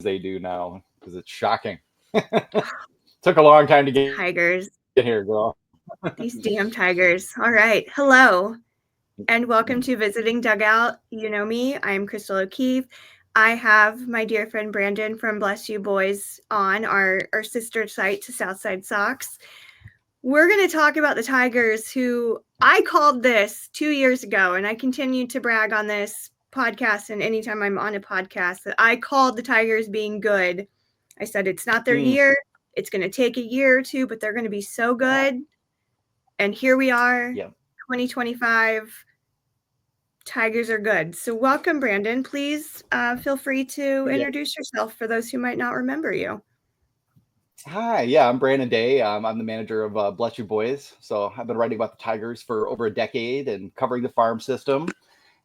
they do now because it's shocking. Took a long time to get Tigers. here, girl. These damn Tigers. All right. Hello, and welcome to Visiting Dugout. You know me. I'm Chrystal O'Keefe. I have my dear friend Brandon from Bless You Boys on our sister site to Southside Sox. We're going to talk about the Tigers, who I called this 2 years ago, and I continue to brag on this podcast and anytime I'm on a podcast that I called the Tigers being good. I said it's not their year. It's going to take a year or two, but they're going to be so good. And here we are, 2025. Tigers are good. So welcome, Brandon. Please feel free to introduce yourself for those who might not remember you. Hi, I'm Brandon Day. I'm the manager of Bless You Boys. So I've been writing about the Tigers for over a decade and covering the farm system.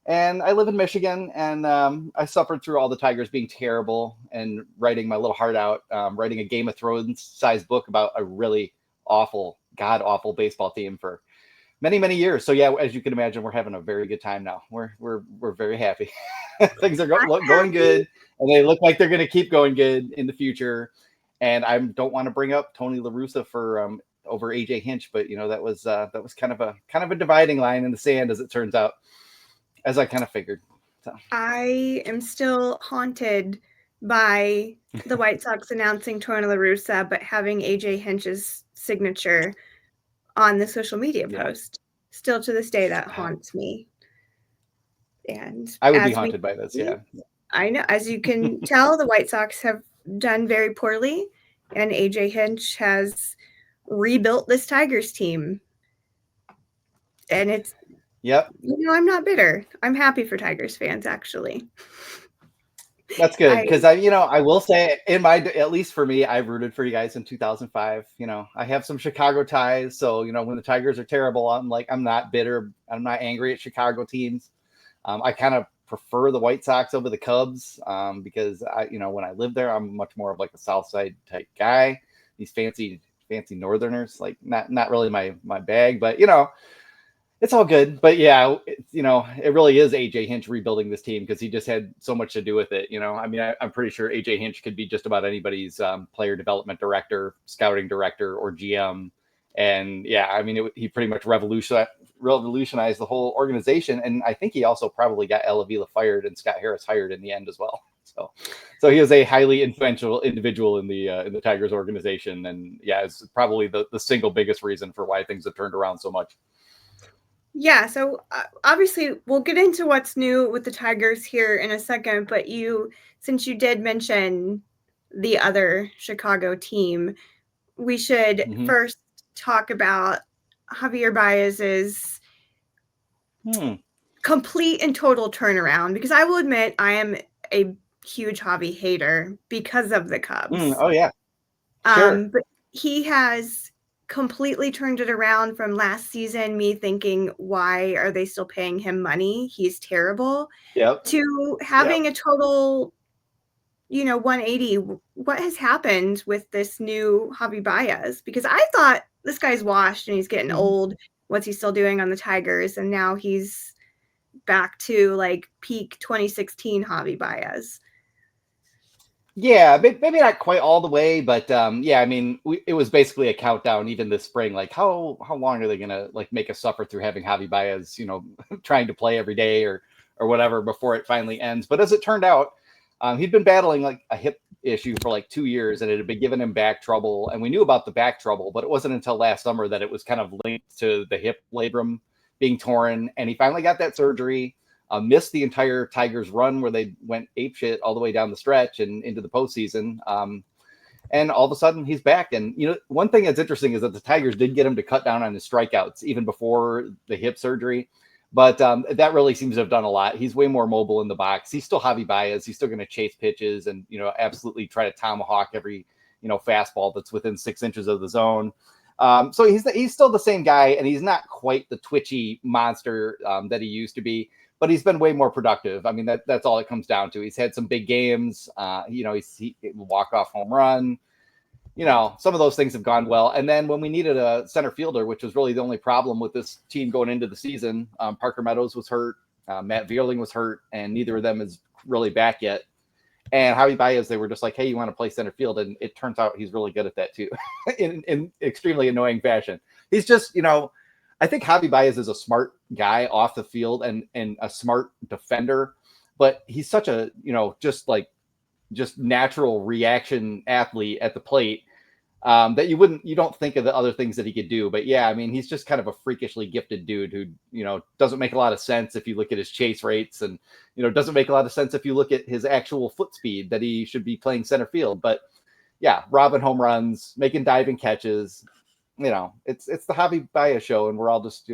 And I live in Michigan, and I suffered through all the Tigers being terrible and writing my little heart out, writing a Game of Thrones sized book about a really awful, god awful baseball team for many, many years. So as you can imagine, we're having a very good time now. We're very happy. Things are going good, and they look like they're going to keep going good in the future. And I don't want to bring up Tony La Russa for over AJ Hinch, but that was kind of a dividing line in the sand, as it turns out, as I kind of figured. So. I am still haunted by the White Sox announcing Tony La Russa, but having AJ Hinch's signature on the social media post. Still to this day, that haunts me. And I would be haunted by this. Yeah, I know. As you can tell, the White Sox have done very poorly, and AJ Hinch has rebuilt this Tigers team. And it's, I'm not bitter. I'm happy for Tigers fans, actually. That's good, because I will say, at least for me, I rooted for you guys in 2005. I have some Chicago ties, so when the Tigers are terrible, I'm not bitter. I'm not angry at Chicago teams. I kind of prefer the White Sox over the Cubs because when I lived there, I'm much more of like a South Side type guy. These fancy Northerners, like not really my bag, but it's all good. But it really is AJ Hinch rebuilding this team because he just had so much to do with it. I'm pretty sure AJ Hinch could be just about anybody's player development director, scouting director, or GM. And he pretty much revolutionized the whole organization. And I think he also probably got El Avila fired and Scott Harris hired in the end as well. So he was a highly influential individual in the Tigers organization. And it's probably the single biggest reason for why things have turned around so much. Yeah, so obviously we'll get into what's new with the Tigers here in a second, but since you did mention the other Chicago team, we should first talk about Javy Báez's complete and total turnaround, because I will admit I am a huge Javy hater because of the Cubs. Oh yeah, sure. But he has completely turned it around from last season, me thinking, why are they still paying him money? He's terrible. To having a total 180. What has happened with this new Javy Báez? Because I thought this guy's washed and he's getting old. What's he still doing on the Tigers? And now he's back to like peak 2016 Javy Báez. Yeah, maybe not quite all the way, but it was basically a countdown even this spring. Like how long are they gonna make us suffer through having Javy Báez, trying to play every day or whatever before it finally ends? But as it turned out, he'd been battling like a hip issue for like 2 years, and it had been giving him back trouble. And we knew about the back trouble, but it wasn't until last summer that it was kind of linked to the hip labrum being torn. And he finally got that surgery. Missed the entire Tigers run where they went apeshit all the way down the stretch and into the postseason. And all of a sudden he's back. And, one thing that's interesting is that the Tigers did get him to cut down on his strikeouts even before the hip surgery. But that really seems to have done a lot. He's way more mobile in the box. He's still Javy Báez. He's still going to chase pitches and, absolutely try to tomahawk every, fastball that's within 6 inches of the zone. So he's still the same guy, and he's not quite the twitchy monster that he used to be. But he's been way more productive. I mean, that's all it comes down to. He's had some big games. He walk-off home run. Some of those things have gone well. And then when we needed a center fielder, which was really the only problem with this team going into the season, Parker Meadows was hurt, Matt Vierling was hurt, and neither of them is really back yet. And Javy Báez, they were just like, hey, you want to play center field? And it turns out he's really good at that too, in extremely annoying fashion. He's just, I think Javy Báez is a smart guy off the field and a smart defender, but he's such a, just natural reaction athlete at the plate that you don't think of the other things that he could do. But yeah, I mean, he's just kind of a freakishly gifted dude who, doesn't make a lot of sense if you look at his chase rates, and, doesn't make a lot of sense if you look at his actual foot speed that he should be playing center field. But yeah, robbing home runs, making diving catches, it's the Javy Báez show, and we're all just,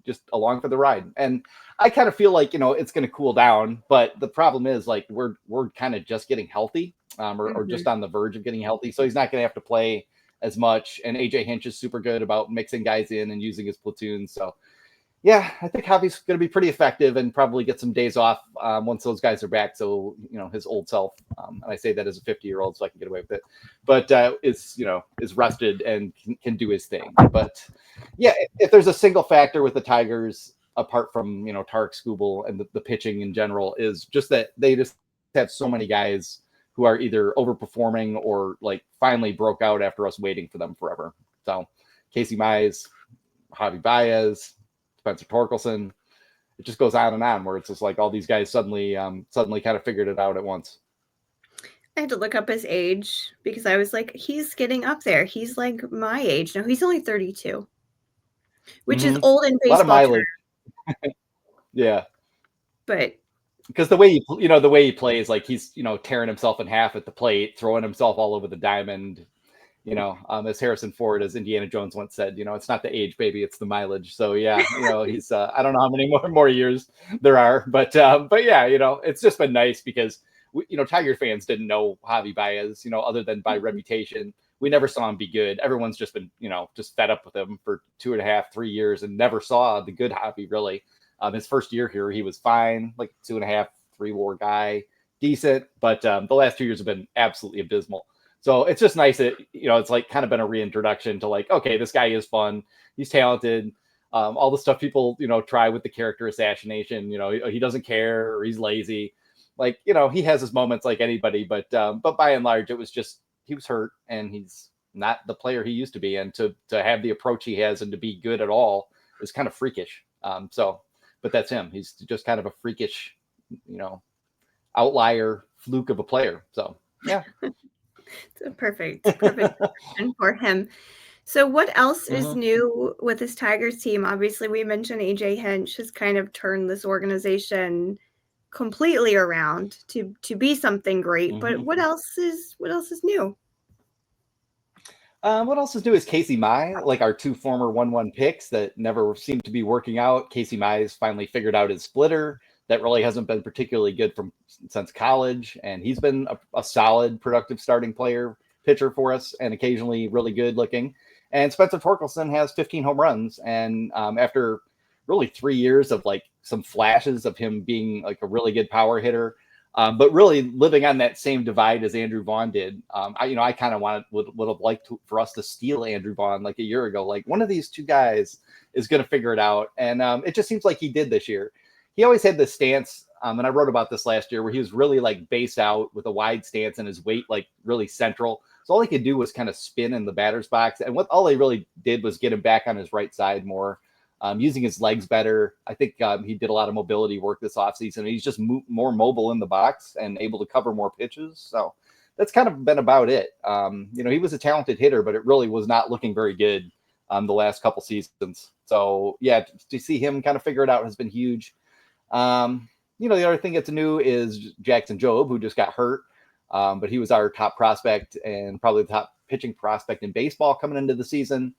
just along for the ride. And I kind of feel like, it's going to cool down, but the problem is like, we're kind of just getting healthy. Or just on the verge of getting healthy. So he's not going to have to play as much. And AJ Hinch is super good about mixing guys in and using his platoon. So, yeah, I think Javy's going to be pretty effective and probably get some days off once those guys are back. So, his old self, and I say that as a 50-year-old so I can get away with it, but is rested and can do his thing. But, yeah, if there's a single factor with the Tigers, apart from, Tarik Skubal and the pitching in general, is just that they just have so many guys who are either overperforming or like finally broke out after us waiting for them forever. So Casey Mize, Javy Báez, Spencer Torkelson, it just goes on and on, where it's just like all these guys suddenly kind of figured it out at once. I had to look up his age because I was like, he's getting up there. He's like my age. No, he's only 32, which is old in baseball terms. Yeah. But because the way he plays, like he's, tearing himself in half at the plate, throwing himself all over the diamond, as Harrison Ford, as Indiana Jones once said, it's not the age, baby, it's the mileage. So yeah, he's, I don't know how many more years there are, but yeah, it's just been nice because Tiger fans didn't know Javy Báez, other than by reputation. We never saw him be good. Everyone's just been, just fed up with him for 2.5, 3 years and never saw the good Javy really. His first year here, he was fine, like 2.5, 3 WAR guy, decent. But the last 2 years have been absolutely abysmal. So it's just nice that, it's like kind of been a reintroduction to like, okay, this guy is fun. He's talented. All the stuff people, try with the character assassination, he doesn't care or he's lazy. Like, he has his moments like anybody. But by and large, it was just he was hurt and he's not the player he used to be. And to have the approach he has and to be good at all is kind of freakish. But that's him. He's just kind of a freakish, outlier fluke of a player. So, yeah. It's a perfect question for him. So what else is new with this Tigers team? Obviously, we mentioned AJ Hinch has kind of turned this organization completely around to be something great. But what else is new? What else is new is Casey Mize, like our 2 former 1-1 picks that never seemed to be working out. Casey Mize finally figured out his splitter. That really hasn't been particularly good since college. And he's been a solid, productive starting pitcher for us, and occasionally really good looking. And Spencer Torkelson has 15 home runs. And after really 3 years of like some flashes of him being like a really good power hitter, but really living on that same divide as Andrew Vaughn did. I kind of would have liked for us to steal Andrew Vaughn like a year ago. Like one of these two guys is going to figure it out. And it just seems like he did this year. He always had this stance. And I wrote about this last year where he was really like base out with a wide stance and his weight like really central. So all he could do was kind of spin in the batter's box. And all they really did was get him back on his right side more. Using his legs better. I think he did a lot of mobility work this offseason. He's just more mobile in the box and able to cover more pitches. So that's kind of been about it. He was a talented hitter, but it really was not looking very good the last couple seasons. So, yeah, to see him kind of figure it out has been huge. The other thing that's new is Jackson Jobe, who just got hurt. But he was our top prospect and probably the top pitching prospect in baseball coming into the season.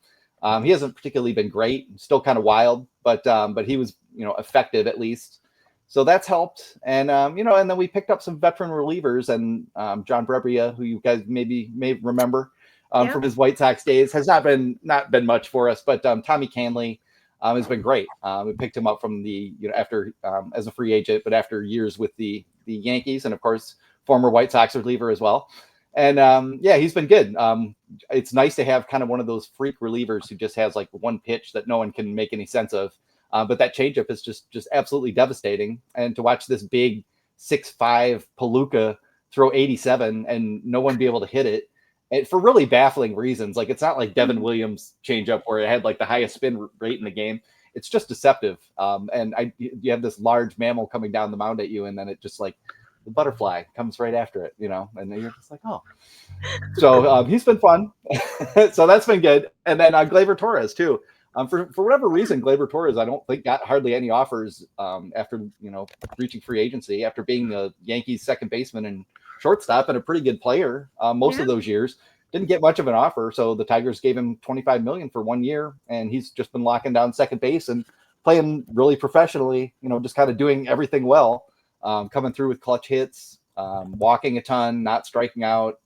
He hasn't particularly been great, still kind of wild, but he was, effective at least. So that's helped. And, and then we picked up some veteran relievers, and John Brebbia, who you guys may remember from his White Sox days, has not been much for us, but Tommy Canley has been great. We picked him up from after as a free agent, but after years with the Yankees, and of course, former White Sox reliever as well. And he's been good. It's nice to have kind of one of those freak relievers who just has like one pitch that no one can make any sense of. But that changeup is just absolutely devastating. And to watch this big 6'5" Palooka throw 87 and no one be able to hit it. And for really baffling reasons. Like, it's not like Devin Williams changeup where it had like the highest spin rate in the game. It's just deceptive. And you have this large mammal coming down the mound at you, and then it just like the butterfly comes right after it, and then you're just like, oh. So he's been fun. So that's been good. And then Gleyber Torres too. For whatever reason, Gleyber Torres, I don't think got hardly any offers after reaching free agency, after being the Yankees' second baseman and shortstop and a pretty good player most of those years. Didn't get much of an offer, so the Tigers gave him $25 million for 1 year, and he's just been locking down second base and playing really professionally. Just kind of doing everything well, coming through with clutch hits, walking a ton, not striking out,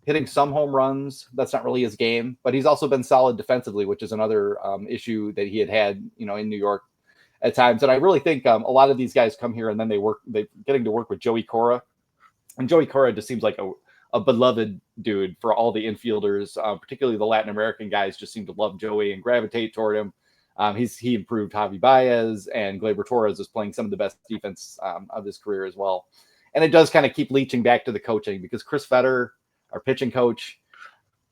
hitting some home runs. That's not really his game, but he's also been solid defensively, which is another issue that he had in New York at times. And I really think a lot of these guys come here and then they're getting to work with Joey Cora, and Joey Cora just seems like a beloved dude for all the infielders, particularly the Latin American guys just seem to love Joey and gravitate toward him. He improved Javy Báez, and Gleyber Torres is playing some of the best defense of his career as well. And it does kind of keep leaching back to the coaching, because Chris Fetter, our pitching coach,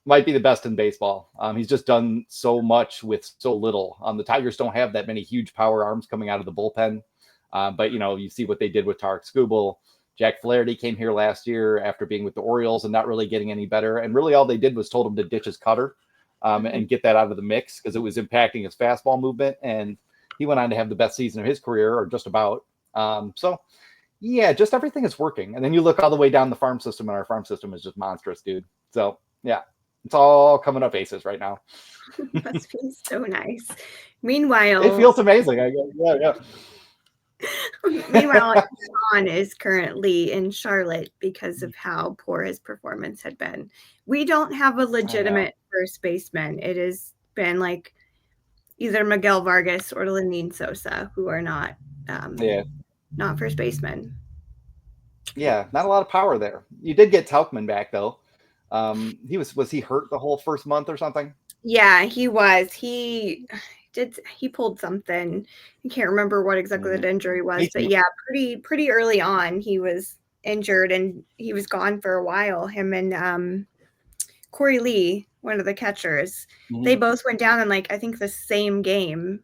might be the best in baseball. He's just done so much with so little. The Tigers don't have that many huge power arms coming out of the bullpen. But, you see what they did with Tarik Skubal. Jack Flaherty came here last year after being with the Orioles and not really getting any better. And really all they did was told him to ditch his cutter and get that out of the mix, because it was impacting his fastball movement. And he went on to have the best season of his career, or just about. So, yeah, just everything is working. And then you look all the way down the farm system, and our farm system is just monstrous, dude. So, yeah, it's all coming up aces right now. Must be so nice. Meanwhile, it feels amazing. Yeah. Meanwhile, Sean is currently in Charlotte because of how poor his performance had been. We don't have a legitimate first baseman. It has been like either Miguel Vargas or Lindin Sosa, who are not first basemen. Yeah, not a lot of power there. You did get Tauchman back though. Was he hurt the whole first month or something? Yeah, he was. He pulled something. I can't remember what exactly the injury was, but yeah, pretty early on he was injured, and he was gone for a while. Him and Corey Lee, one of the catchers, they both went down in I think the same game.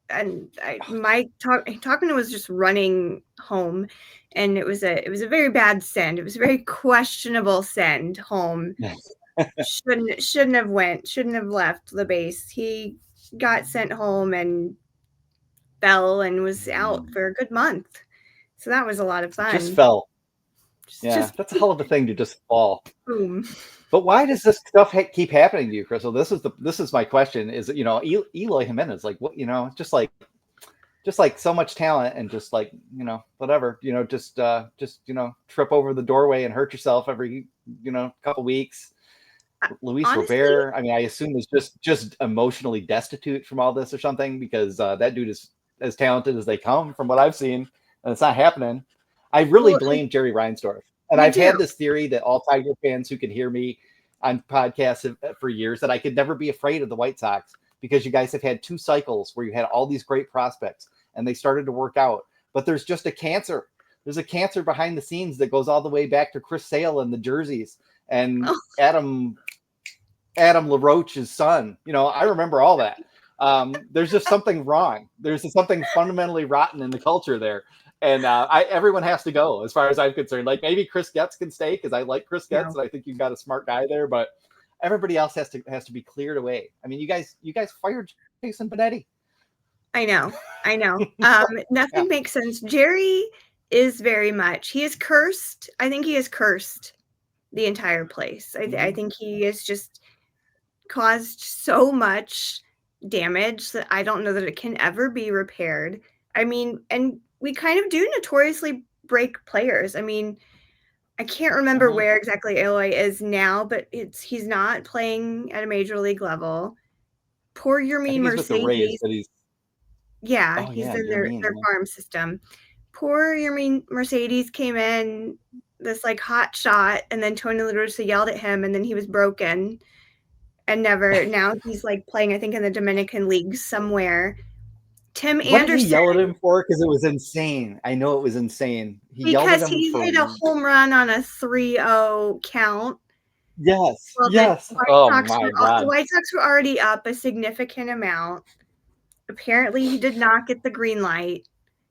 And Tauchman was just running home, and it was a very bad send. It was a very questionable send home. Shouldn't have left the base. He got sent home and fell and was out for a good month. So that was a lot of fun. Just fell. That's a hell of a thing to just fall. Boom. But why does this stuff keep happening to you, Crystal? This is my question. Is Eloy Jimenez, just like so much talent, and just whatever, just trip over the doorway and hurt yourself every couple weeks. Luis Robert, I mean, I assume is just emotionally destitute from all this or something, because that dude is as talented as they come from what I've seen, and it's not happening. I really blame Jerry Reinsdorf. And I've had this theory that all Tiger fans who can hear me on podcasts for years, that I could never be afraid of the White Sox, because you guys have had 2 cycles where you had all these great prospects and they started to work out. But there's just a cancer. There's a cancer behind the scenes that goes all the way back to Chris Sale and the jerseys and Adam LaRoche's son. I remember all that. There's just something wrong. There's something fundamentally rotten in the culture there. And everyone has to go, as far as I'm concerned. Maybe Chris Getz can stay, because I like Chris Getz, and I think you've got a smart guy there. But everybody else has to be cleared away. I mean, you guys fired Jason Benetti. I know. Nothing makes sense. Jerry is very much. He is cursed. I think he has cursed the entire place. I think he has just caused so much damage that I don't know that it can ever be repaired. I mean, and we kind of do notoriously break players. I mean, I can't remember where exactly Eloy is now, but he's not playing at a major league level. Poor Yermin Mercedes. He's in their farm system. Poor Yermin Mercedes came in this hot shot, and then Tony La Russa yelled at him, and then he was broken and now he's playing, I think, in the Dominican League somewhere. Tim What did he Anderson. yell at him for? Because it was insane. I know it was insane. He yelled at Because him he for hit a home run on a 3-0 count. yes, Well, yes. The Oh my God. White Sox were already up a significant amount. Apparently, he did not get the green light.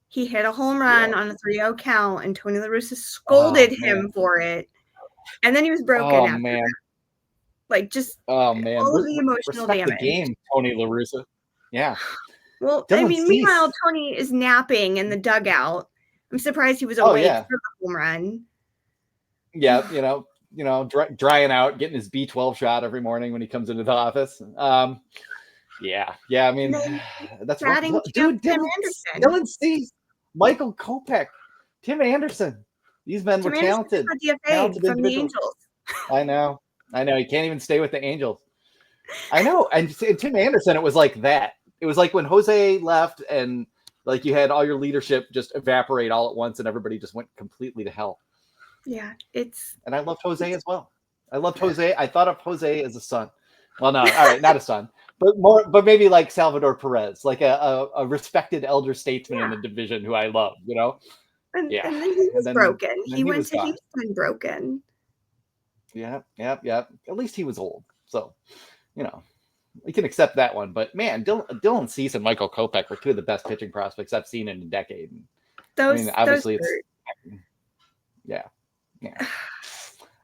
He hit a home run on a 3-0 count, and Tony La Russa scolded him for it. And then he was broken after that. Like, just all of the emotional Respect damage. The game, Tony La Russa. Yeah. Well, I mean, meanwhile, Tony is napping in the dugout. I'm surprised he was awake for the home run. Yeah, drying out, getting his B12 shot every morning when he comes into the office. Yeah. I mean, that's right. Dude, Dylan Cease, Michael Kopech, Tim Anderson. These men were talented. Talented from the Angels. I know. He can't even stay with the Angels. I know. And Tim Anderson, it was like that. It was like when Jose left and like you had all your leadership just evaporate all at once and everybody just went completely to hell. Yeah, and I loved Jose as well. I loved Jose. I thought of Jose as a son. Well, no, all right, not a son, but maybe like Salvador Perez, like a respected elder statesman in the division who I love, And then he was broken. He went to Houston broken. Yeah. At least he was old, so we can accept that one. But man, Dylan Cease and Michael Kopech were two of the best pitching prospects I've seen in a decade. Obviously it's yeah.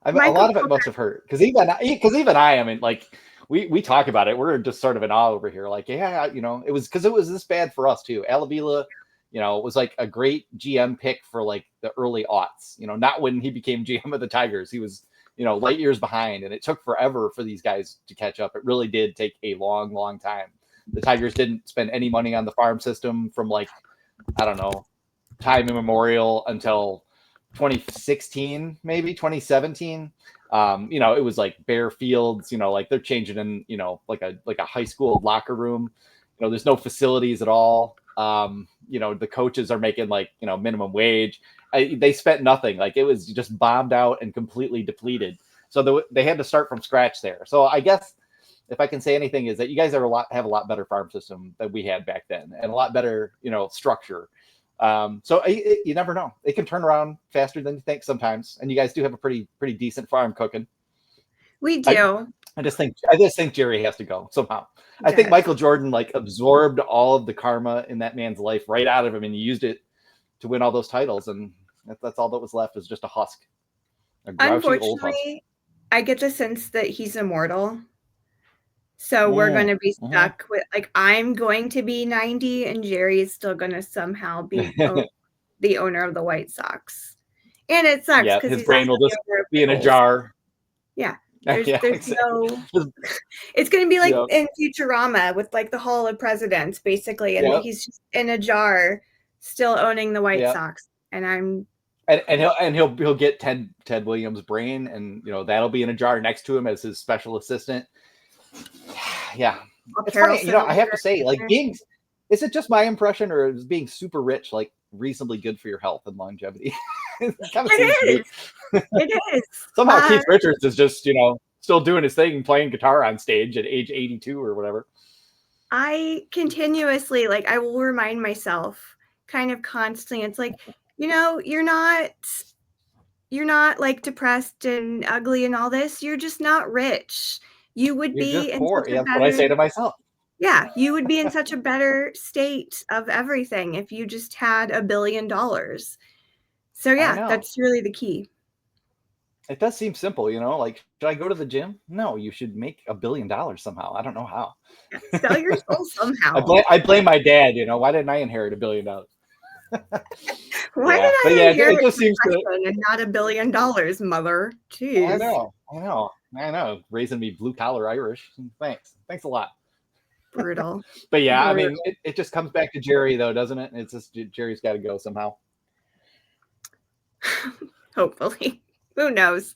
A lot of it must have hurt because even I mean, like we talk about it, we're just sort of in awe over here. Like, it was because it was this bad for us too. Alavila, was like a great GM pick for like the early aughts. Not when he became GM of the Tigers. He was light years behind, and it took forever for these guys to catch up. It really did take a long, long time. The Tigers didn't spend any money on the farm system from like I don't know time immemorial until 2016, maybe 2017. It was like bare fields, like they're changing in, like a high school locker room. There's no facilities at all. The coaches are making like, minimum wage. They spent nothing. Like it was just bombed out and completely depleted. So they had to start from scratch there. So I guess if I can say anything is that you guys have a lot better farm system than we had back then and a lot better, structure. So you never know. It can turn around faster than you think sometimes. And you guys do have a pretty decent farm cooking. We do. I just think Jerry has to go somehow. I think Michael Jordan like absorbed all of the karma in that man's life right out of him and used it to win all those titles. And that's all that was left is just a husk. A grouchy old husk. I get the sense that he's immortal. So we're going to be stuck with like I'm going to be 90 and Jerry is still going to somehow be the owner of the White Sox. And it sucks because his brain will just be in a jar. Yeah. There's no it's going to be like in Futurama with like the Hall of Presidents basically and he's just in a jar still owning the White Sox and he'll get Ted Williams' brain and that'll be in a jar next to him as his special assistant. Yeah, it's funny. I have to say, like is it just my impression, or is being super rich like reasonably good for your health and longevity? It is. Somehow Keith Richards is just still doing his thing, playing guitar on stage at age 82 or whatever. I continuously I will remind myself kind of constantly. It's like you're not like depressed and ugly and all this. You're just not rich. You would be in poor. That's what I say to myself. Yeah, you would be in such a better state of everything if you just had $1 billion. So that's really the key. It does seem simple, like, should I go to the gym? No, you should make $1 billion somehow. I don't know how. Sell your soul somehow. I blame my dad, why didn't I inherit $1 billion? Why did I inherit it just seems and not $1 billion, mother? Jeez. I know. Raising me blue collar Irish. Thanks a lot. Brutal. But yeah, brutal. I mean, it just comes back to Jerry though, doesn't it? It's just Jerry's got to go somehow. Hopefully. Who knows?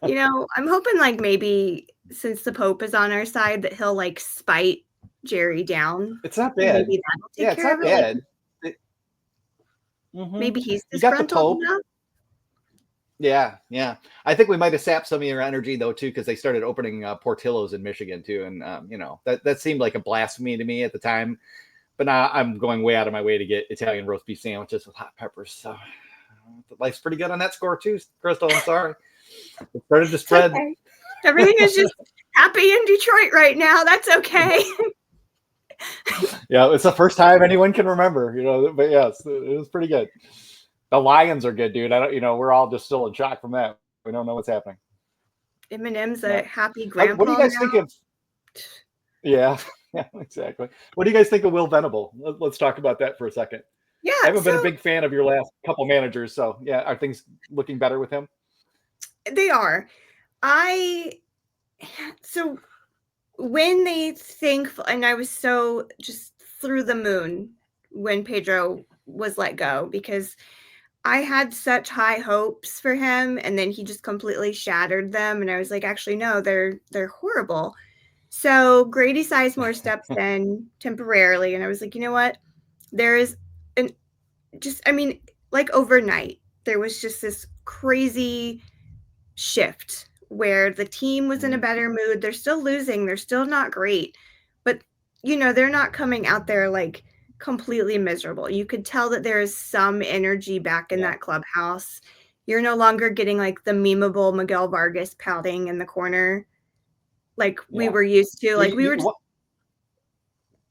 I'm hoping like maybe since the Pope is on our side that he'll like spite Jerry down. It's not bad. Maybe that'll take care of it. Maybe he's disgruntled enough. Yeah. I think we might have sapped some of your energy though too, because they started opening Portillo's in Michigan too, and that seemed like a blasphemy to me at the time. But now I'm going way out of my way to get Italian roast beef sandwiches with hot peppers. So life's pretty good on that score too, Chrystal. I'm sorry. It started to spread. Okay. Everything is just happy in Detroit right now. That's okay. Yeah, it's the first time anyone can remember, but yes, it was pretty good. The Lions are good, dude. I don't, we're all just still in shock from that. We don't know what's happening. Eminem's a happy grandpa. What do you guys think of? Yeah, exactly. What do you guys think of Will Venable? Let's talk about that for a second. Yeah, I haven't been a big fan of your last couple managers, so yeah, are things looking better with him? They are. So when they think, and I was so just through the moon when Pedro was let go, because I had such high hopes for him, and then he just completely shattered them, and I was like, actually, no, they're horrible. So Grady Sizemore steps in temporarily, and I was like, you know what? There is like overnight, there was just this crazy shift where the team was in a better mood. They're still losing. They're still not great. But, they're not coming out there like completely miserable. You could tell that there is some energy back in that clubhouse. You're no longer getting like the memeable Miguel Vargas pouting in the corner like we were used to. Like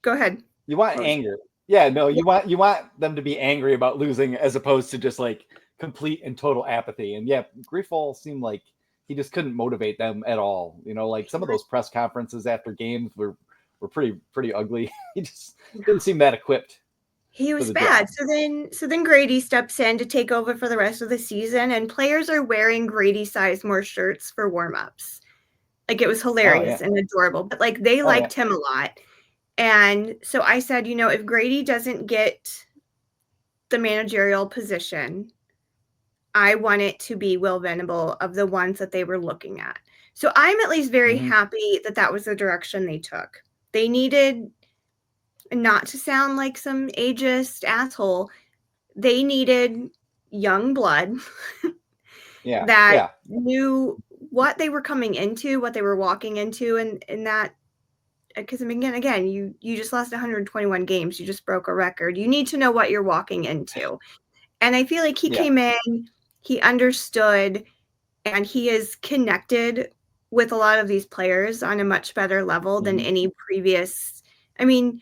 go ahead. You want anger. Yeah, no, you want them to be angry about losing as opposed to just like complete and total apathy. And yeah, Grifol seemed like he just couldn't motivate them at all. Like some of those press conferences after games were pretty ugly. He just didn't seem that equipped. He was bad. So then Grady steps in to take over for the rest of the season, and players are wearing Grady Sizemore shirts for warm-ups. Like, it was hilarious and adorable, but like they liked him a lot. And so I said, if Grady doesn't get the managerial position, I want it to be Will Venable of the ones that they were looking at. So I'm at least very happy that was the direction they took. They needed, not to sound like some ageist asshole, they needed young blood that knew what they were coming into, what they were walking into, and that, because again, you just lost 121 games. You just broke a record. You need to know what you're walking into. And I feel like he came in, he understood, and he is connected with a lot of these players on a much better level than any previous. I mean,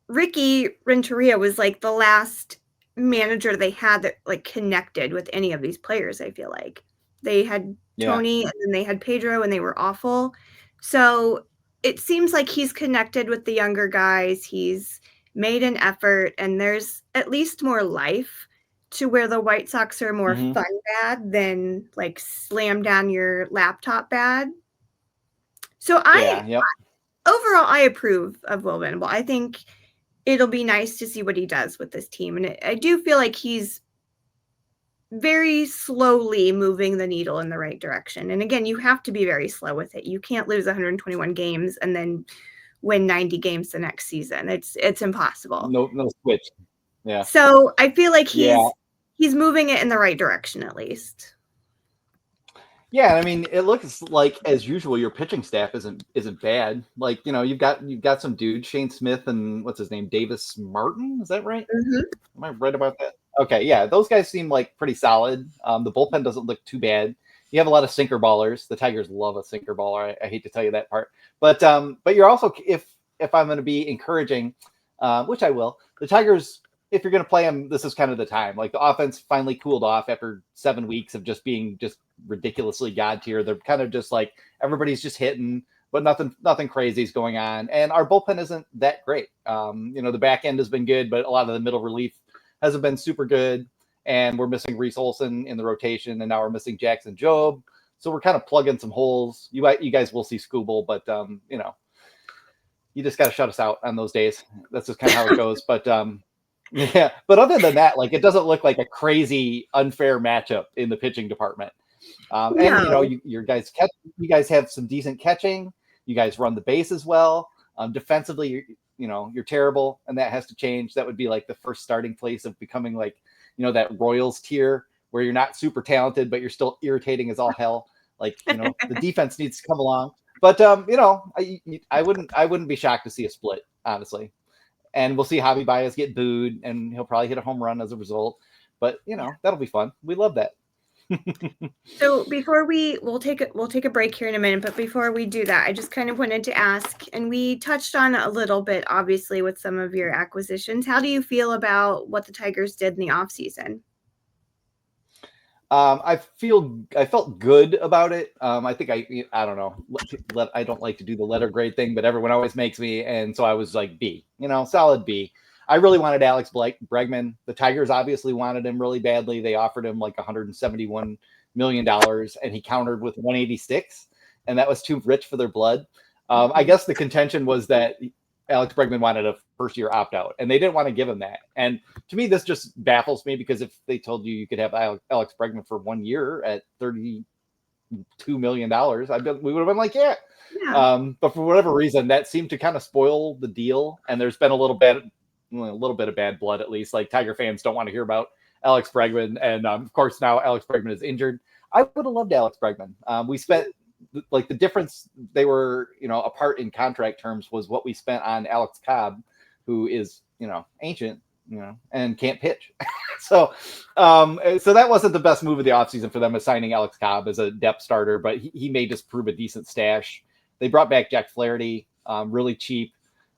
Ricky Renteria was like the last manager they had that like connected with any of these players. I feel like they had Tony and then they had Pedro, and they were awful. So it seems like he's connected with the younger guys. He's made an effort, and there's at least more life to where the White Sox are more fun bad than like slam down your laptop bad. So overall, I approve of Will Venable. I think it'll be nice to see what he does with this team. And I do feel like he's very slowly moving the needle in the right direction. And again, you have to be very slow with it. You can't lose 121 games and then win 90 games the next season. It's impossible. No switch. Yeah. So I feel like he's moving it in the right direction at least. Yeah, I mean, it looks like as usual your pitching staff isn't bad. Like, you've got some dude, Shane Smith and what's his name, Davis Martin, is that right? Am I right about that? Okay, yeah, those guys seem like pretty solid. The bullpen doesn't look too bad. You have a lot of sinker ballers. The Tigers love a sinker baller. I hate to tell you that part, but you're also, if I'm going to be encouraging, which I will, the Tigers, if you're going to play them, this is kind of the time. Like the offense finally cooled off after 7 weeks of just being just ridiculously god tier. They're kind of just like everybody's just hitting, but nothing crazy is going on. And our bullpen isn't that great. The back end has been good, but a lot of the middle relief hasn't been super good. And we're missing Reese Olson in the rotation, and now we're missing Jackson Jobe. So we're kind of plugging some holes. You guys will see Skubal, but you just got to shut us out on those days. That's just kind of how it goes. But yeah, but other than that, like it doesn't look like a crazy unfair matchup in the pitching department. And you guys have some decent catching. You guys run the bases well. Defensively, you're terrible, and that has to change. That would be like the first starting place of becoming like, that Royals tier where you're not super talented, but you're still irritating as all hell. Like, the defense needs to come along. But I wouldn't be shocked to see a split, honestly. and we'll see Javy Báez get booed, and he'll probably hit a home run as a result. But that'll be fun. We love that. So before we'll take a break here in a minute, but before we do that, I just kind of wanted to ask, and we touched on a little bit, obviously, with some of your acquisitions. How do you feel about what the Tigers did in the offseason? I felt good about it. I think I don't know. I don't like to do the letter grade thing, but everyone always makes me, and so I was like B. Solid B. I really wanted Alex Bregman. The Tigers obviously wanted him really badly. They offered him like $171 million, and he countered with 186, and that was too rich for their blood. I guess the contention was that Alex Bregman wanted a first-year opt-out, and they didn't want to give him that. And to me, this just baffles me, because if they told you could have Alex Bregman for 1 year at $32 million, we would have been like, yeah. But for whatever reason, that seemed to kind of spoil the deal, and there's been a little bit of bad blood, at least. Like, Tiger fans don't want to hear about Alex Bregman, and of course now Alex Bregman is injured. I would have loved Alex Bregman. We spent like the difference they were apart in contract terms was what we spent on Alex Cobb, who is ancient and can't pitch. So that wasn't the best move of the offseason for them, assigning Alex Cobb as a depth starter, but he may just prove a decent stash. They brought back Jack Flaherty really cheap.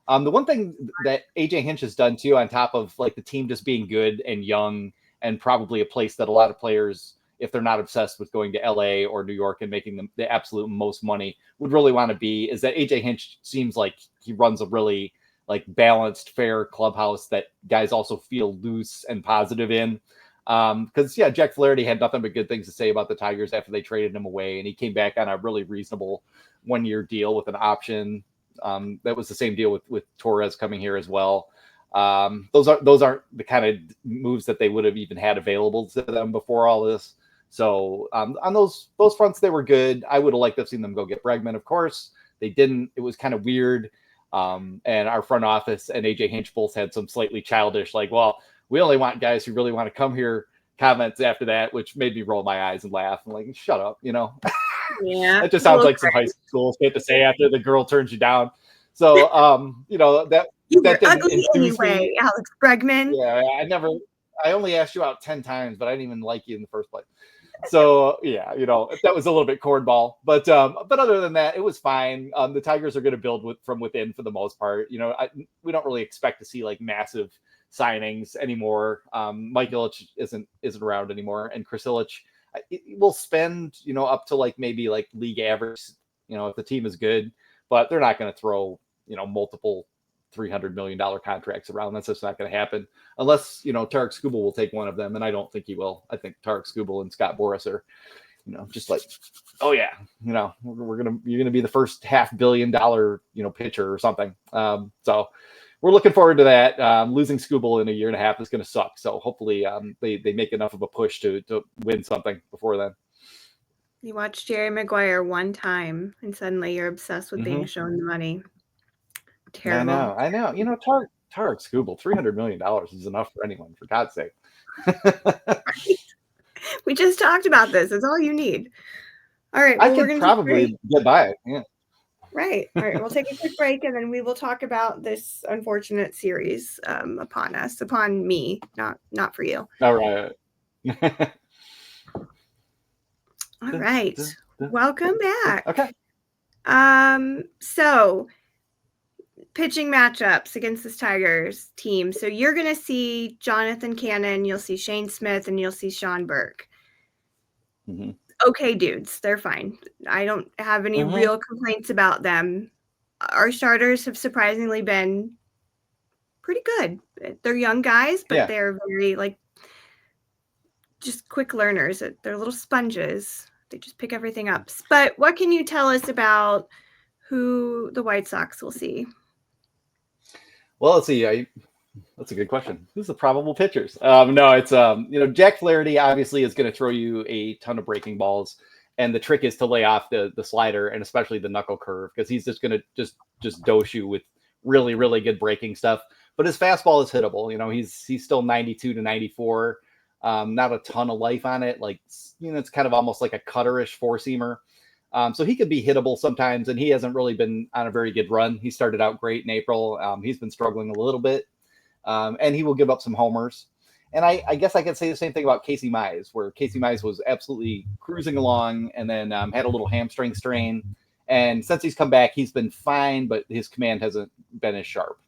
The one thing that AJ Hinch has done too, on top of like the team just being good and young, and probably a place that a lot of players, if they're not obsessed with going to LA or New York and making the absolute most money, would really want to be, is that AJ Hinch seems like he runs a really like balanced, fair clubhouse that guys also feel loose and positive in. Because Jack Flaherty had nothing but good things to say about the Tigers after they traded him away, and he came back on a really reasonable 1-year deal with an option. That was the same deal with Torres coming here as well. Those aren't the kind of moves that they would have even had available to them before all this. So on those fronts, they were good. I would have liked to have seen them go get Bregman. Of course, they didn't. It was kind of weird. And our front office and AJ Hinch both had some slightly childish, like, well, we only want guys who really want to come here comments after that, which made me roll my eyes and laugh. I'm like, shut up, Yeah. It just sounds like some high school shit to say after the girl turns you down. So, that you that were didn't ugly enthuse anyway, me. Alex Bregman. Yeah, I only asked you out 10 times, but I didn't even like you in the first place. So yeah, that was a little bit cornball, but other than that, it was fine. The Tigers are going to build from within for the most part. We don't really expect to see like massive signings anymore. Mike Ilitch isn't around anymore, and Chris Ilitch will spend up to like maybe like league average, if the team is good, but they're not going to throw multiple $300 million contracts around. That's just not going to happen unless Tarik Skubal will take one of them, and I don't think he will. I think Tarik Skubal and Scott Boras are just like, oh yeah, you're gonna be the first $500 million pitcher or something. So we're looking forward to that. Losing Skubal in a year and a half is going to suck. So hopefully they make enough of a push to win something before then. You watch Jerry Maguire one time, and suddenly you're obsessed with being shown the money. Terrible. I know. Tarik Skubal, $300 million is enough for anyone, for God's sake. We just talked about this. It's all you need. All right. Well, I could probably get by it. Yeah. Right. All right. We'll take a quick break, and then we will talk about this unfortunate series upon me, not for you. All right. All right. Welcome back. Okay. So pitching matchups against this Tigers team. So you're going to see Jonathan Cannon, you'll see Shane Smith, and you'll see Sean Burke. Mm-hmm. Okay, dudes, they're fine. I don't have any real complaints about them. Our starters have surprisingly been pretty good. They're young guys, but they're very just quick learners. They're little sponges. They just pick everything up. But what can you tell us about who the White Sox will see? Well, let's see. That's a good question. Who's the probable pitchers? No, it's Jack Flaherty obviously is going to throw you a ton of breaking balls, and the trick is to lay off the slider and especially the knuckle curve, because he's just going to just dose you with really, really good breaking stuff. But his fastball is hittable. He's still 92 to 94. Not a ton of life on it. It's kind of almost like a cutterish four-seamer. So he could be hittable sometimes, and he hasn't really been on a very good run. He started out great in April. He's been struggling a little bit, and he will give up some homers. And I guess I could say the same thing about Casey Mize, where Casey Mize was absolutely cruising along and then had a little hamstring strain. And since he's come back, he's been fine, but his command hasn't been as sharp.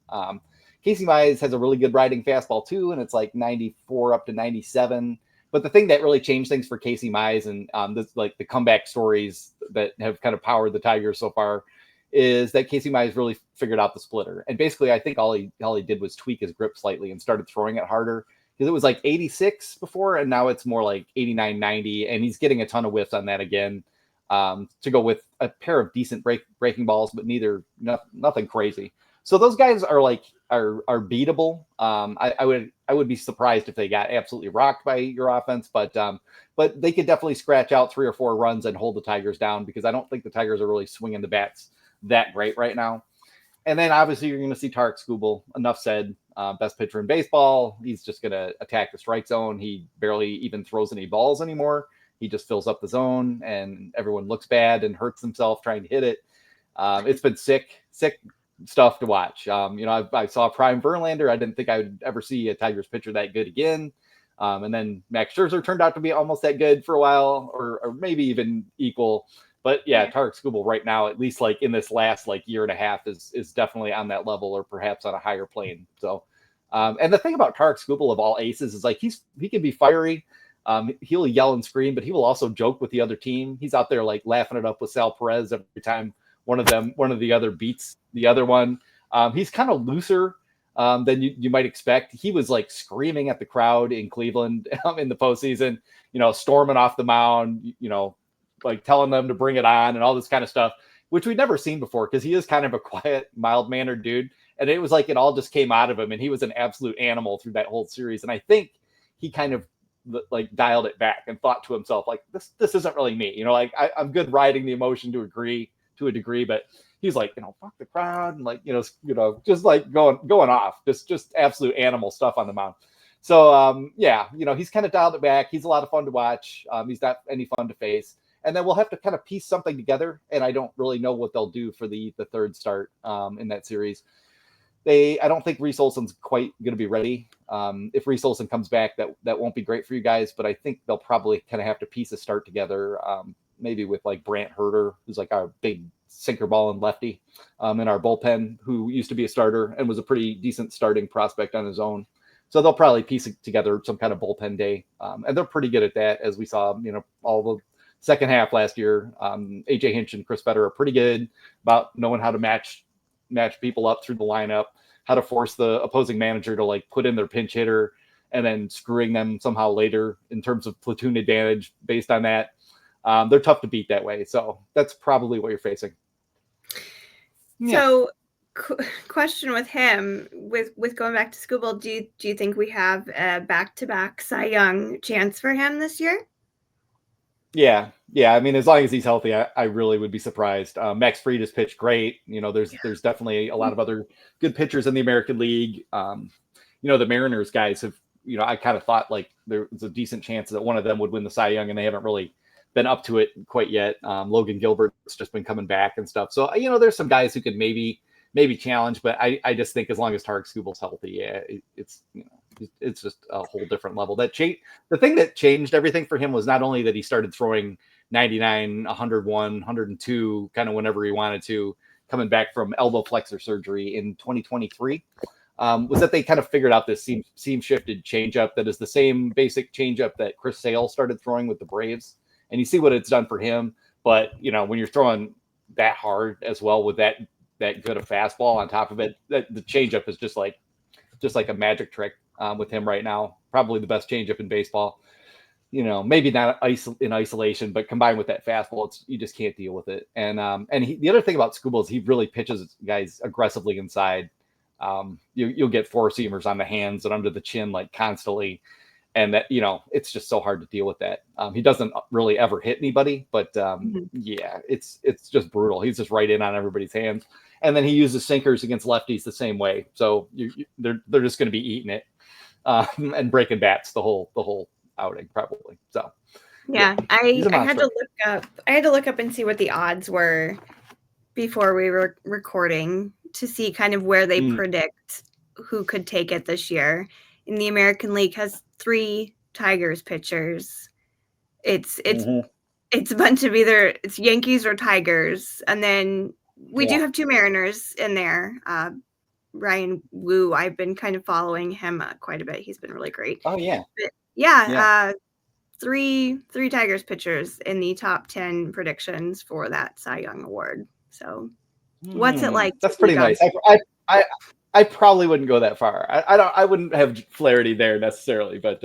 Casey Mize has a really good riding fastball too, and it's like 94 up to 97. But the thing that really changed things for Casey Mize and this, like the comeback stories that have kind of powered the Tigers so far is that Casey Mize really figured out the splitter. And basically, I think all he did was tweak his grip slightly and started throwing it harder, because it was like 86 before, and now it's more like 89, 90, and he's getting a ton of whiffs on that again, to go with a pair of decent breaking balls, but nothing crazy. So those guys are beatable. I would be surprised if they got absolutely rocked by your offense, but they could definitely scratch out 3 or 4 runs and hold the Tigers down, because I don't think the Tigers are really swinging the bats that great right now. And then obviously you're going to see Tarik Skubal. Enough said. Best pitcher in baseball. He's just going to attack the strike zone. He barely even throws any balls anymore. He just fills up the zone, and everyone looks bad and hurts themselves trying to hit it. It's been sick stuff to watch. I saw Prime Verlander. I didn't think I would ever see a Tigers pitcher that good again. And then Max Scherzer turned out to be almost that good for a while, or maybe even equal. But yeah, Tarik Skubal right now, at least like in this last like year and a half, is definitely on that level, or perhaps on a higher plane. So, and the thing about Tarik Skubal of all aces is like he can be fiery. He'll yell and scream, but he will also joke with the other team. He's out there like laughing it up with Sal Perez every time one of the other beats the other one. He's kind of looser than you might expect. He was like screaming at the crowd in Cleveland in the postseason, storming off the mound, like telling them to bring it on and all this kind of stuff, which we'd never seen before, because he is kind of a quiet, mild-mannered dude. And it was like it all just came out of him, and he was an absolute animal through that whole series. And I think he kind of like dialed it back and thought to himself, like, this isn't really me. I'm good riding the emotion to a degree, but he's like, fuck the crowd, and like, just like going off, just absolute animal stuff on the mound. So he's kind of dialed it back. He's a lot of fun to watch. He's not any fun to face. And then we'll have to kind of piece something together, and I don't really know what they'll do for the third start in that series. I don't think Reese Olson's quite going to be ready. If Reese Olson comes back, that won't be great for you guys, but I think they'll probably kind of have to piece a start together, maybe with like Brant Herter, who's like our big sinker ball and lefty in our bullpen, who used to be a starter and was a pretty decent starting prospect on his own. So they'll probably piece together some kind of bullpen day, and they're pretty good at that, as we saw, all the second half last year. AJ Hinch and Chris Fetter are pretty good about knowing how to match people up through the lineup, how to force the opposing manager to like put in their pinch hitter and then screwing them somehow later in terms of platoon advantage based on that. They're tough to beat that way. So that's probably what you're facing. Yeah. So question with him, with going back to Skubal, do you think we have a back-to-back Cy Young chance for him this year? Yeah. I mean, as long as he's healthy, I really would be surprised. Max Fried has pitched great. There's definitely a lot of other good pitchers in the American League. The Mariners guys have, I kind of thought like there was a decent chance that one of them would win the Cy Young, and they haven't really been up to it quite yet. Logan Gilbert's just been coming back and stuff. So, there's some guys who could maybe challenge, but I just think as long as Tarik Skubal's healthy, it's just a whole different level. The thing that changed everything for him was not only that he started throwing 99, 101, 102, kind of whenever he wanted to, coming back from elbow flexor surgery in 2023, was that they kind of figured out this seam shifted changeup that is the same basic changeup that Chris Sale started throwing with the Braves. And you see what it's done for him. But, when you're throwing that hard as well with that good a fastball on top of it, the changeup is just like a magic trick with him right now. Probably the best changeup in baseball. Maybe not in isolation, but combined with that fastball, you just can't deal with it. And the other thing about Skubal is he really pitches guys aggressively inside. You'll get four seamers on the hands and under the chin like constantly. And that, it's just so hard to deal with that. He doesn't really ever hit anybody, but it's just brutal. He's just right in on everybody's hands. And then he uses sinkers against lefties the same way. So they're just going to be eating it and breaking bats the whole outing probably. So Yeah, he's a I had monster. to look up and see what the odds were before we were recording to see kind of where they predict who could take it this year. And the American League has 3 Tigers pitchers. It's a bunch of either it's Yankees or Tigers, and then we do have 2 Mariners in there. Ryan Wu, I've been kind of following him quite a bit. He's been really great. Oh yeah. But yeah. 3 Tigers pitchers in the top 10 predictions for that Cy Young Award. So, what's it like? That's pretty nice. I probably wouldn't go that far. I wouldn't have Flaherty there necessarily, but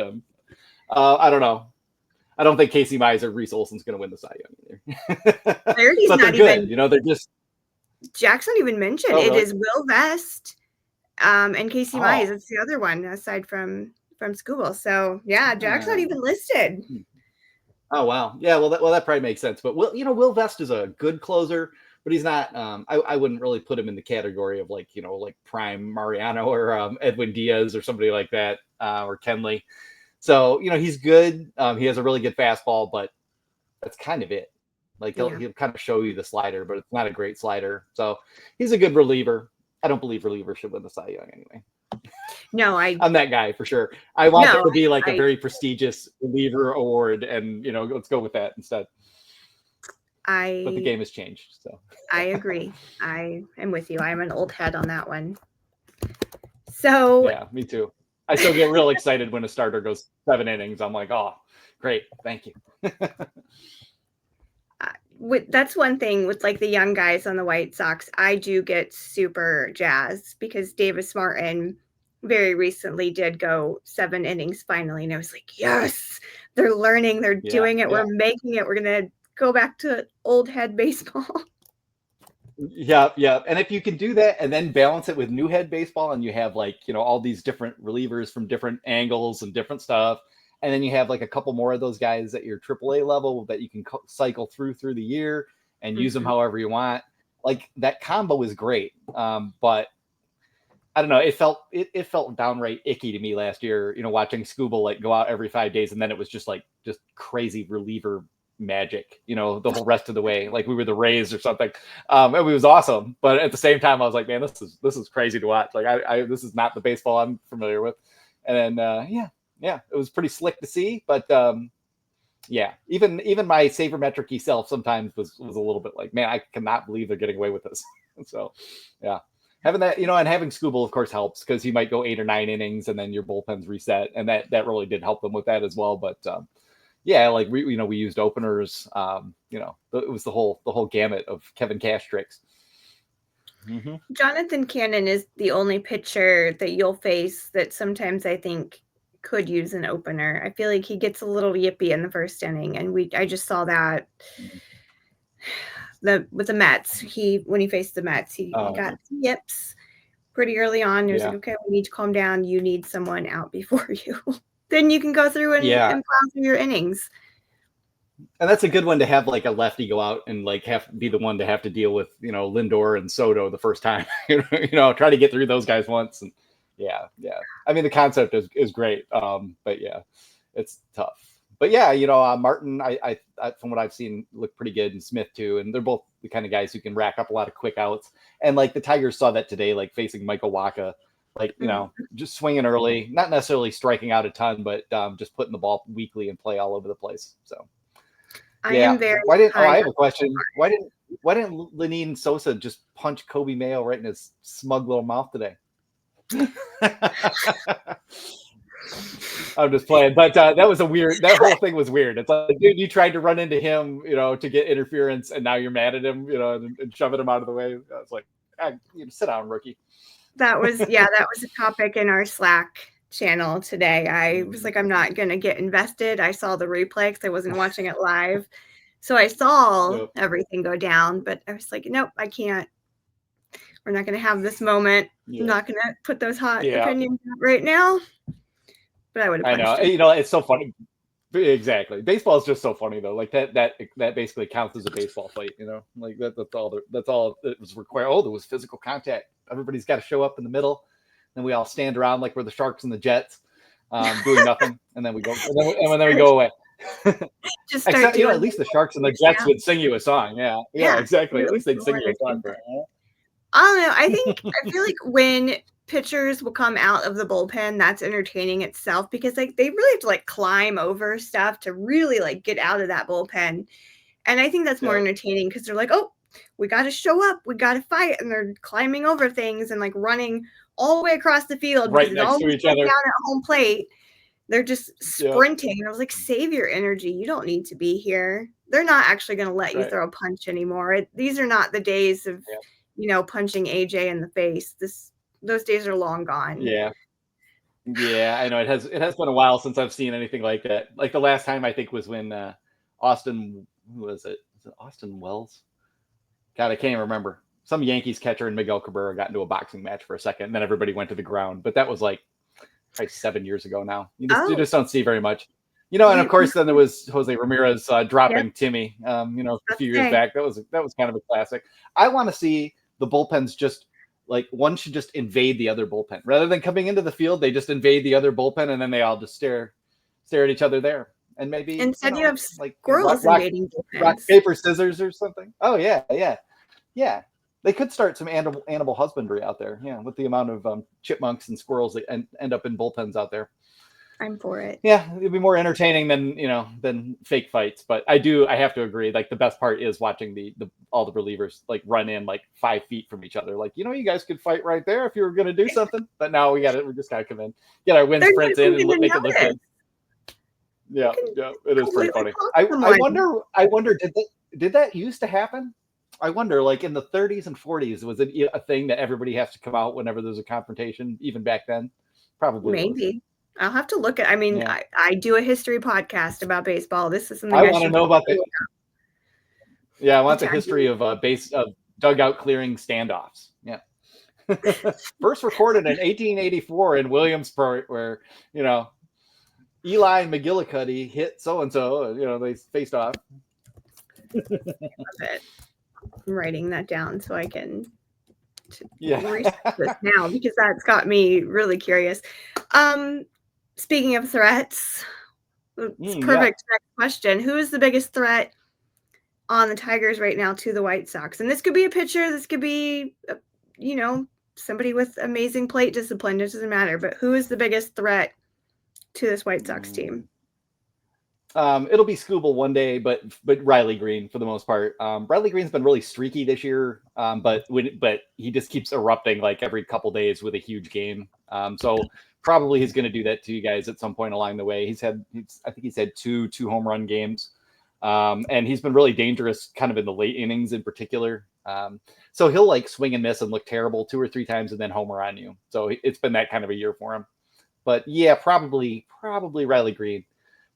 I don't know. I don't think Casey Mize or Reese Olson's going to win the Cy Young either. Flaherty's but not good. even. You know, they're just. Jackson even mentioned it is Will Vest, and Casey Mize. It's the other one aside from Skubal. So yeah, Jack's not even listed. Oh wow, yeah. Well, that probably makes sense. But Will Vest is a good closer, but he's not. I wouldn't really put him in the category of like prime Mariano or Edwin Diaz or somebody like that, or Kenley. So he's good. He has a really good fastball, but that's kind of it. Like he'll kind of show you the slider, but it's not a great slider. So he's a good reliever. I don't believe relievers should win the Cy Young anyway. No, I'm that guy for sure. I want it to be like a very prestigious reliever award, and let's go with that instead. But the game has changed, so I agree. I am with you. I'm an old head on that one. So yeah, me too. I still get real excited when a starter goes 7 innings. I'm like, oh, great, thank you. That's one thing with like the young guys on the White Sox. I do get super jazzed because Davis Martin very recently did go 7 innings finally. And I was like, yes, they're learning. They're doing it. Yeah. We're making it. We're going to go back to old head baseball. Yeah. And if you can do that and then balance it with new head baseball and you have like, all these different relievers from different angles and different stuff. And then you have like a couple more of those guys at your AAA level that you can cycle through the year and use them however you want. Like that combo is great. But I don't know. It felt downright icky to me last year, watching Skubal like go out every 5 days. And then it was just crazy reliever magic, the whole rest of the way. Like we were the Rays or something. It was awesome. But at the same time, I was like, man, this is crazy to watch. Like this is not the baseball I'm familiar with. And then, yeah, it was pretty slick to see, but even my sabermetric self sometimes was a little bit like, man, I cannot believe they're getting away with this. So, yeah, having that, and having Skubal, of course, helps because he might go 8 or 9 innings and then your bullpen's reset, and that really did help them with that as well. But like we used openers. It was the whole gamut of Kevin Cash tricks. Mm-hmm. Jonathan Cannon is the only pitcher that you'll face that sometimes I think could use an opener. I feel like he gets a little yippy in the first inning, and I just saw that with the Mets. When he faced the Mets, he got some yips pretty early on. He was like, okay, we need to calm down. You need someone out before you. Then you can go through and plow through your innings. And that's a good one to have like a lefty go out and like have to be the one to have to deal with, Lindor and Soto the first time. Try to get through those guys once. And yeah. I mean, the concept is great. But yeah, it's tough. But yeah, Martin, I from what I've seen, look pretty good, and Smith too. And they're both the kind of guys who can rack up a lot of quick outs. And like the Tigers saw that today, like facing Michael Wacha, like, just swinging early, not necessarily striking out a ton, but just putting the ball weakly and play all over the place. So I am very. I have a question. Why didn't Lenine Sosa just punch Kobe Mayo right in his smug little mouth today? I'm just playing, but that whole thing was weird. It's like, dude, you tried to run into him, to get interference, and now you're mad at him, and shoving him out of the way. It's like, sit down, rookie. That was a topic in our Slack channel today. I was like, I'm not gonna get invested. I saw the replay because I wasn't watching it live, so I saw everything go down, but I was like, nope, I can't. We're not going to have this moment. I'm not going to put those hot opinions out right now. But I would have. I know. It's so funny. Exactly. Baseball is just so funny though. Like that basically counts as a baseball fight. Like that's all it was required. Oh, there was physical contact. Everybody's got to show up in the middle. Then we all stand around like we're the Sharks and the Jets, doing nothing, and then we go. And then we go away. Just start Except, doing at least the Sharks and the Jets would sing you a song. Yeah, exactly. At least they'd sing you a song for it. I don't know. I feel like when pitchers will come out of the bullpen, that's entertaining itself because like they really have to like climb over stuff to really like get out of that bullpen. And I think that's more entertaining because they're like, oh, we got to show up, we got to fight, and they're climbing over things and like running all the way across the field right because next to each other down at home plate. They're just sprinting. And I was like, save your energy. You don't need to be here. They're not actually going to let you throw a punch anymore. These are not the days of, punching AJ in the face. Those days are long gone. Yeah. Yeah, I know it has been a while since I've seen anything like that. Like the last time I think was when Austin, who was it? Was it Austin Wells? God, I can't even remember. Some Yankees catcher and Miguel Cabrera got into a boxing match for a second, and then everybody went to the ground. But that was like probably 7 years ago now. You just don't see very much. And of course then there was Jose Ramirez dropping Timmy, a few years back. That was kind of a classic. I want to see the bullpens just like one should just invade the other bullpen. Rather than coming into the field, they just invade the other bullpen and then they all just stare at each other there. And maybe instead you have like squirrels invading bullpens. Rock, paper, scissors or something. Oh yeah. They could start some animal husbandry out there, with the amount of chipmunks and squirrels that end up in bullpens out there. I'm for it. Yeah, it'd be more entertaining than fake fights. But I have to agree. Like the best part is watching all the relievers like run in like 5 feet from each other. Like you guys could fight right there if you were going to do something. But now we just got to come in, get our wind sprints in, and make it look good. Yeah, it is pretty funny. I wonder did that used to happen? I wonder, like in the 30s and 40s, was it a thing that everybody has to come out whenever there's a confrontation, even back then? Probably. Maybe. Was. I'll have to look at. I mean, I do a history podcast about baseball. This is something I want to know about that. Yeah, I want the history of dugout clearing standoffs. Yeah. First recorded in 1884 in Williamsport, where Eli and McGillicuddy hit so and so. They faced off. I'm writing that down so I can research this now because that's got me really curious. Speaking of threats, it's perfect next question. Who is the biggest threat on the Tigers right now to the White Sox? And this could be a pitcher. This could be, somebody with amazing plate discipline. It doesn't matter. But who is the biggest threat to this White Sox team? It'll be Skubal one day, but Riley Green for the most part. Riley Green's been really streaky this year, but he just keeps erupting like every couple days with a huge game. So probably he's going to do that to you guys at some point along the way. I think he's had two home run games, and he's been really dangerous kind of in the late innings in particular. So he'll like swing and miss and look terrible 2 or 3 times and then homer on you. So it's been that kind of a year for him. But yeah, probably Riley Green.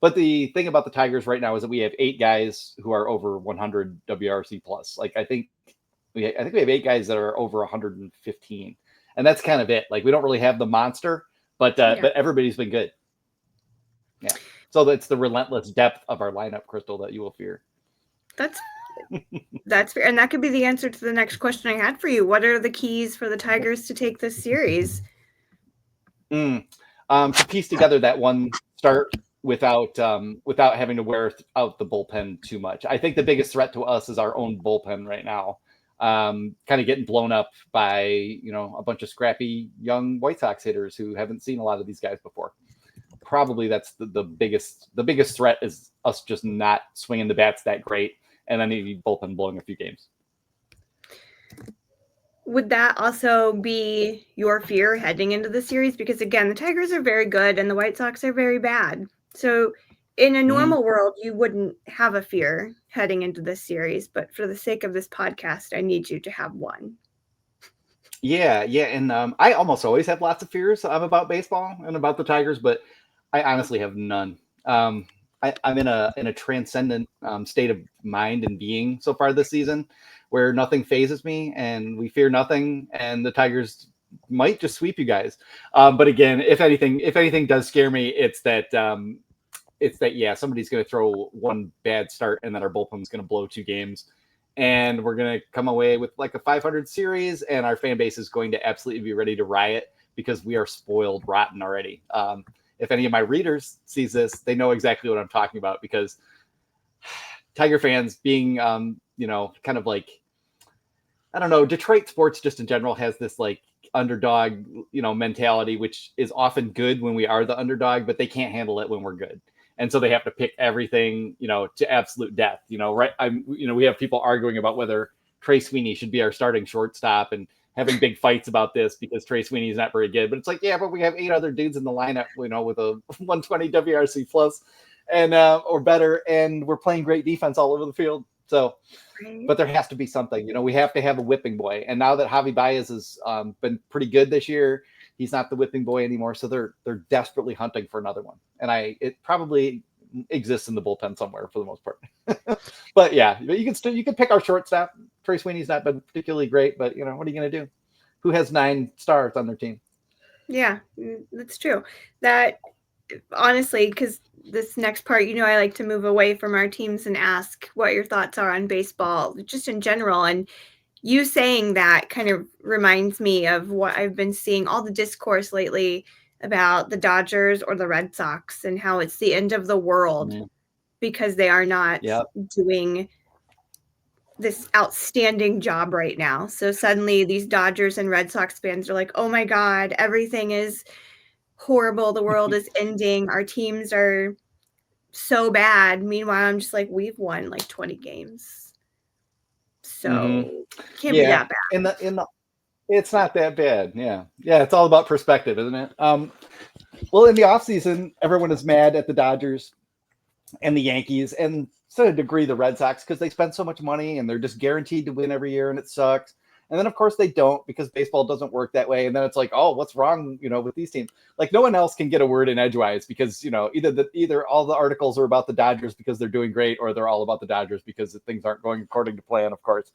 But the thing about the Tigers right now is that we have 8 guys who are over 100 WRC plus. Like I think we have 8 guys that are over 115, and that's kind of it. Like we don't really have the monster, but everybody's been good. Yeah. So that's the relentless depth of our lineup, Crystal, that you will fear. That's fair, and that could be the answer to the next question I had for you. What are the keys for the Tigers to take this series? To piece together that one start without having to wear out the bullpen too much. I think the biggest threat to us is our own bullpen right now. Kind of getting blown up by, a bunch of scrappy young White Sox hitters who haven't seen a lot of these guys before. Probably that's the biggest threat is us just not swinging the bats that great, and then the bullpen blowing a few games. Would that also be your fear heading into the series? Because again, the Tigers are very good and the White Sox are very bad. So in a normal world, you wouldn't have a fear heading into this series. But for the sake of this podcast, I need you to have one. Yeah. And I almost always have lots of fears about baseball and about the Tigers, but I honestly have none. I'm in a transcendent state of mind and being so far this season, where nothing phases me and we fear nothing, and the Tigers might just sweep you guys. But again, if anything does scare me, it's that somebody's going to throw one bad start and then our bullpen's going to blow 2 games, and we're going to come away with like a 500 series, and our fan base is going to absolutely be ready to riot because we are spoiled rotten already. if any of my readers sees this, they know exactly what I'm talking about, because Tiger fans being, kind of like, I don't know, Detroit sports just in general has this like underdog, mentality, which is often good when we are the underdog, but they can't handle it when we're good. And so they have to pick everything, to absolute death, right. We have people arguing about whether Trey Sweeney should be our starting shortstop and having big fights about this because Trey Sweeney is not very good. But it's like, yeah, but we have 8 other dudes in the lineup, with a 120 WRC plus and or better, and we're playing great defense all over the field. So, but there has to be something, we have to have a whipping boy. And now that Javy Báez has been pretty good this year, he's not the whipping boy anymore. So they're desperately hunting for another one. And it probably exists in the bullpen somewhere for the most part. But yeah, you can pick our shortstop. Trey Sweeney's not been particularly great, but what are you going to do? Who has 9 stars on their team? Yeah, that's true. That honestly, because this next part, I like to move away from our teams and ask what your thoughts are on baseball, just in general. And you saying that kind of reminds me of what I've been seeing, all the discourse lately about the Dodgers or the Red Sox and how it's the end of the world because they are not doing this outstanding job right now. So suddenly these Dodgers and Red Sox fans are like, oh my God, everything is horrible. The world is ending. Our teams are so bad. Meanwhile, I'm just like, we've won like 20 games. So can't be that bad. It's not that bad. Yeah. It's all about perspective, isn't it? Well, in the offseason, everyone is mad at the Dodgers and the Yankees, and to a degree the Red Sox, because they spend so much money and they're just guaranteed to win every year, and it sucks. And then of course they don't, because baseball doesn't work that way. And then it's like, oh, what's wrong, with these teams? Like no one else can get a word in edgewise, because either all the articles are about the Dodgers because they're doing great, or they're all about the Dodgers because things aren't going according to plan, of course.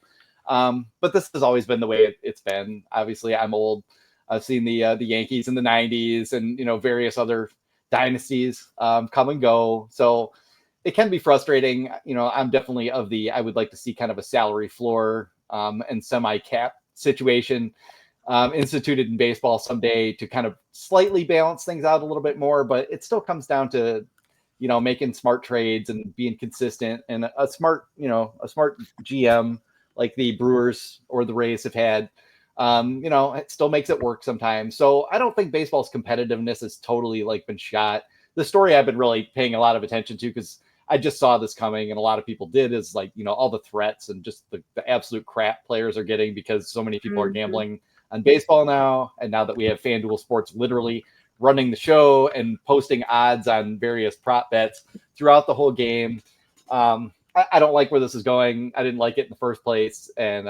But this has always been the way it's been. Obviously, I'm old. I've seen the Yankees in the 90s and various other dynasties come and go. So it can be frustrating. I'm definitely I would like to see kind of a salary floor and semi-cap situation instituted in baseball someday to kind of slightly balance things out a little bit more. But it still comes down to making smart trades and being consistent, and a smart GM like the Brewers or the Rays have had. It still makes it work sometimes. So I don't think baseball's competitiveness has totally been shot. The story I've been really paying a lot of attention to, because I just saw this coming and a lot of people did, is all the threats and just the absolute crap players are getting because so many people are gambling on baseball now. And now that we have FanDuel Sports literally running the show and posting odds on various prop bets throughout the whole game. I don't like where this is going. I didn't like it in the first place. And,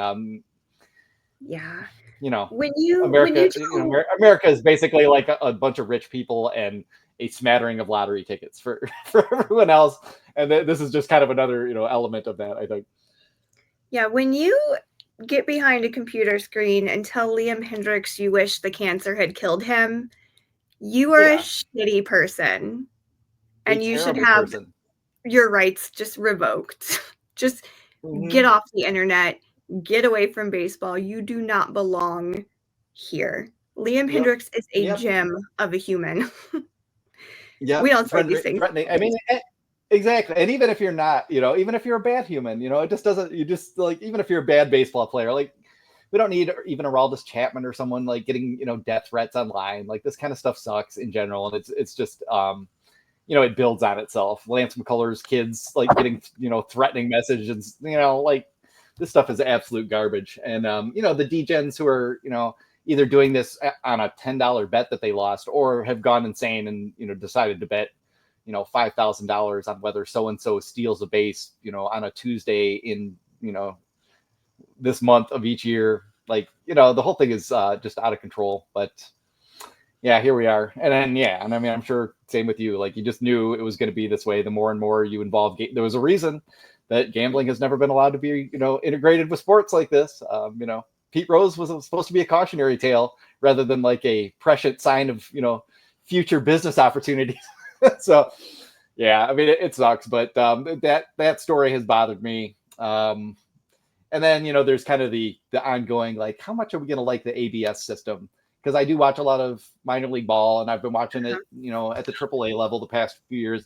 America is basically like a bunch of rich people and a smattering of lottery tickets for everyone else. And this is just kind of another, element of that, I think. Yeah. When you get behind a computer screen and tell Liam Hendriks you wish the cancer had killed him, you are a shitty person. And you should have your rights just revoked. Just get off the internet, get away from baseball. You do not belong here. Liam Hendriks is a gem of a human. We don't say these things. I mean, exactly. And even if you're not, even if you're a bad human, it just doesn't, even if you're a bad baseball player, we don't need even Aroldis Chapman or someone getting, death threats online. This kind of stuff sucks in general. And it's just, it builds on itself. Lance McCullers' kids getting, threatening messages, this stuff is absolute garbage. And, the degens who are, either doing this on a $10 bet that they lost, or have gone insane and, decided to bet, $5,000 on whether so-and-so steals a base, on a Tuesday in, this month of each year. The whole thing is just out of control. But yeah, here we are. And then, and I mean, I'm sure same with you. You just knew it was going to be this way. The more and more you involve, there was a reason that gambling has never been allowed to be, integrated with sports like this. Pete Rose was supposed to be a cautionary tale rather than a prescient sign of, future business opportunities. So, yeah, I mean, it sucks, but that story has bothered me. And then, there's kind of the ongoing, how much are we going to like the ABS system? because I do watch a lot of minor league ball, and I've been watching it, at the AAA level the past few years,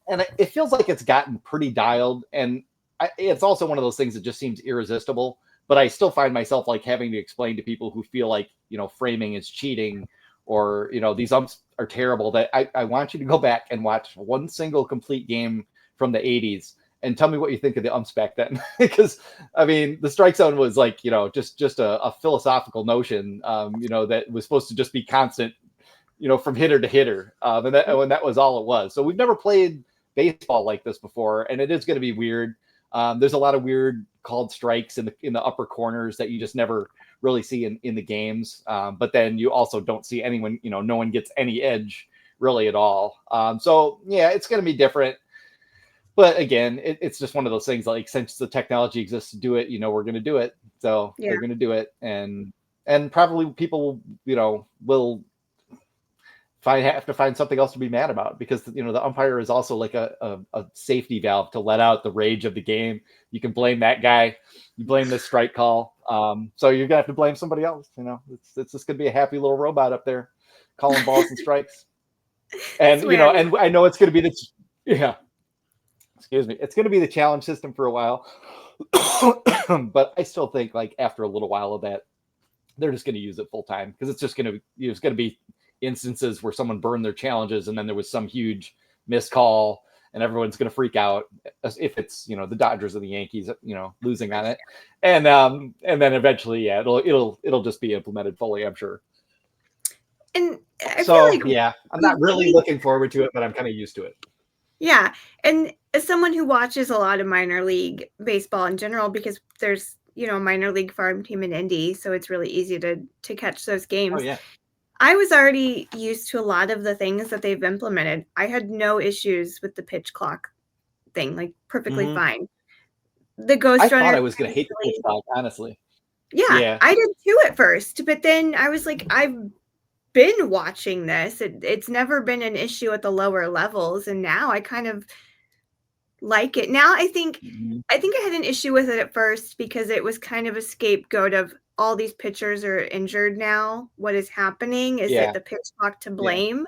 and it feels like it's gotten pretty dialed, and it's also one of those things that just seems irresistible. But I still find myself like having to explain to people who feel like framing is cheating, or these umps are terrible, that I want you to go back and watch one single complete game from the 80s and tell me what you think of the umps back then. Because I mean, the strike zone was like just a philosophical notion, that was supposed to just be constant, from hitter to hitter, and that was all it was. So we've never played baseball like this before, and it is going to be weird. There's a lot of weird called strikes in the upper corners that you just never really see in the games. But then you also don't see anyone, no one gets any edge really at all. So yeah, it's going to be different. But again, it's just one of those things, like, since the technology exists to do it, we're going to do it. So they're going to do it. And probably people, will have to find something else to be mad about, because the umpire is also like a safety valve to let out the rage of the game. You can blame that guy, you blame this strike call, so you're gonna have to blame somebody else. It's just gonna be a happy little robot up there calling balls and strikes. And and I know it's gonna be it's gonna be the challenge system for a while. But I still think, like, after a little while of that, they're just going to use it full time, because it's just going to be instances where someone burned their challenges and then there was some huge missed call and everyone's going to freak out if it's the Dodgers or the Yankees losing on it, and then eventually it'll just be implemented fully, I'm sure. And I feel like I'm not really looking forward to it, but I'm kind of used to it. Yeah, and as someone who watches a lot of minor league baseball in general, because there's a minor league farm team in Indy, so it's really easy to catch those games. Oh yeah. I was already used to a lot of the things that they've implemented. I had no issues with the pitch clock thing, like perfectly fine. The ghost runner. I thought I was going to hate the pitch clock, honestly. Yeah, I did too at first, but then I was like, I've been watching this. It's never been an issue at the lower levels, and now I kind of like it. Now I think I had an issue with it at first because it was kind of a scapegoat of all these pitchers are injured now. What is happening? Is it the pitch clock to blame?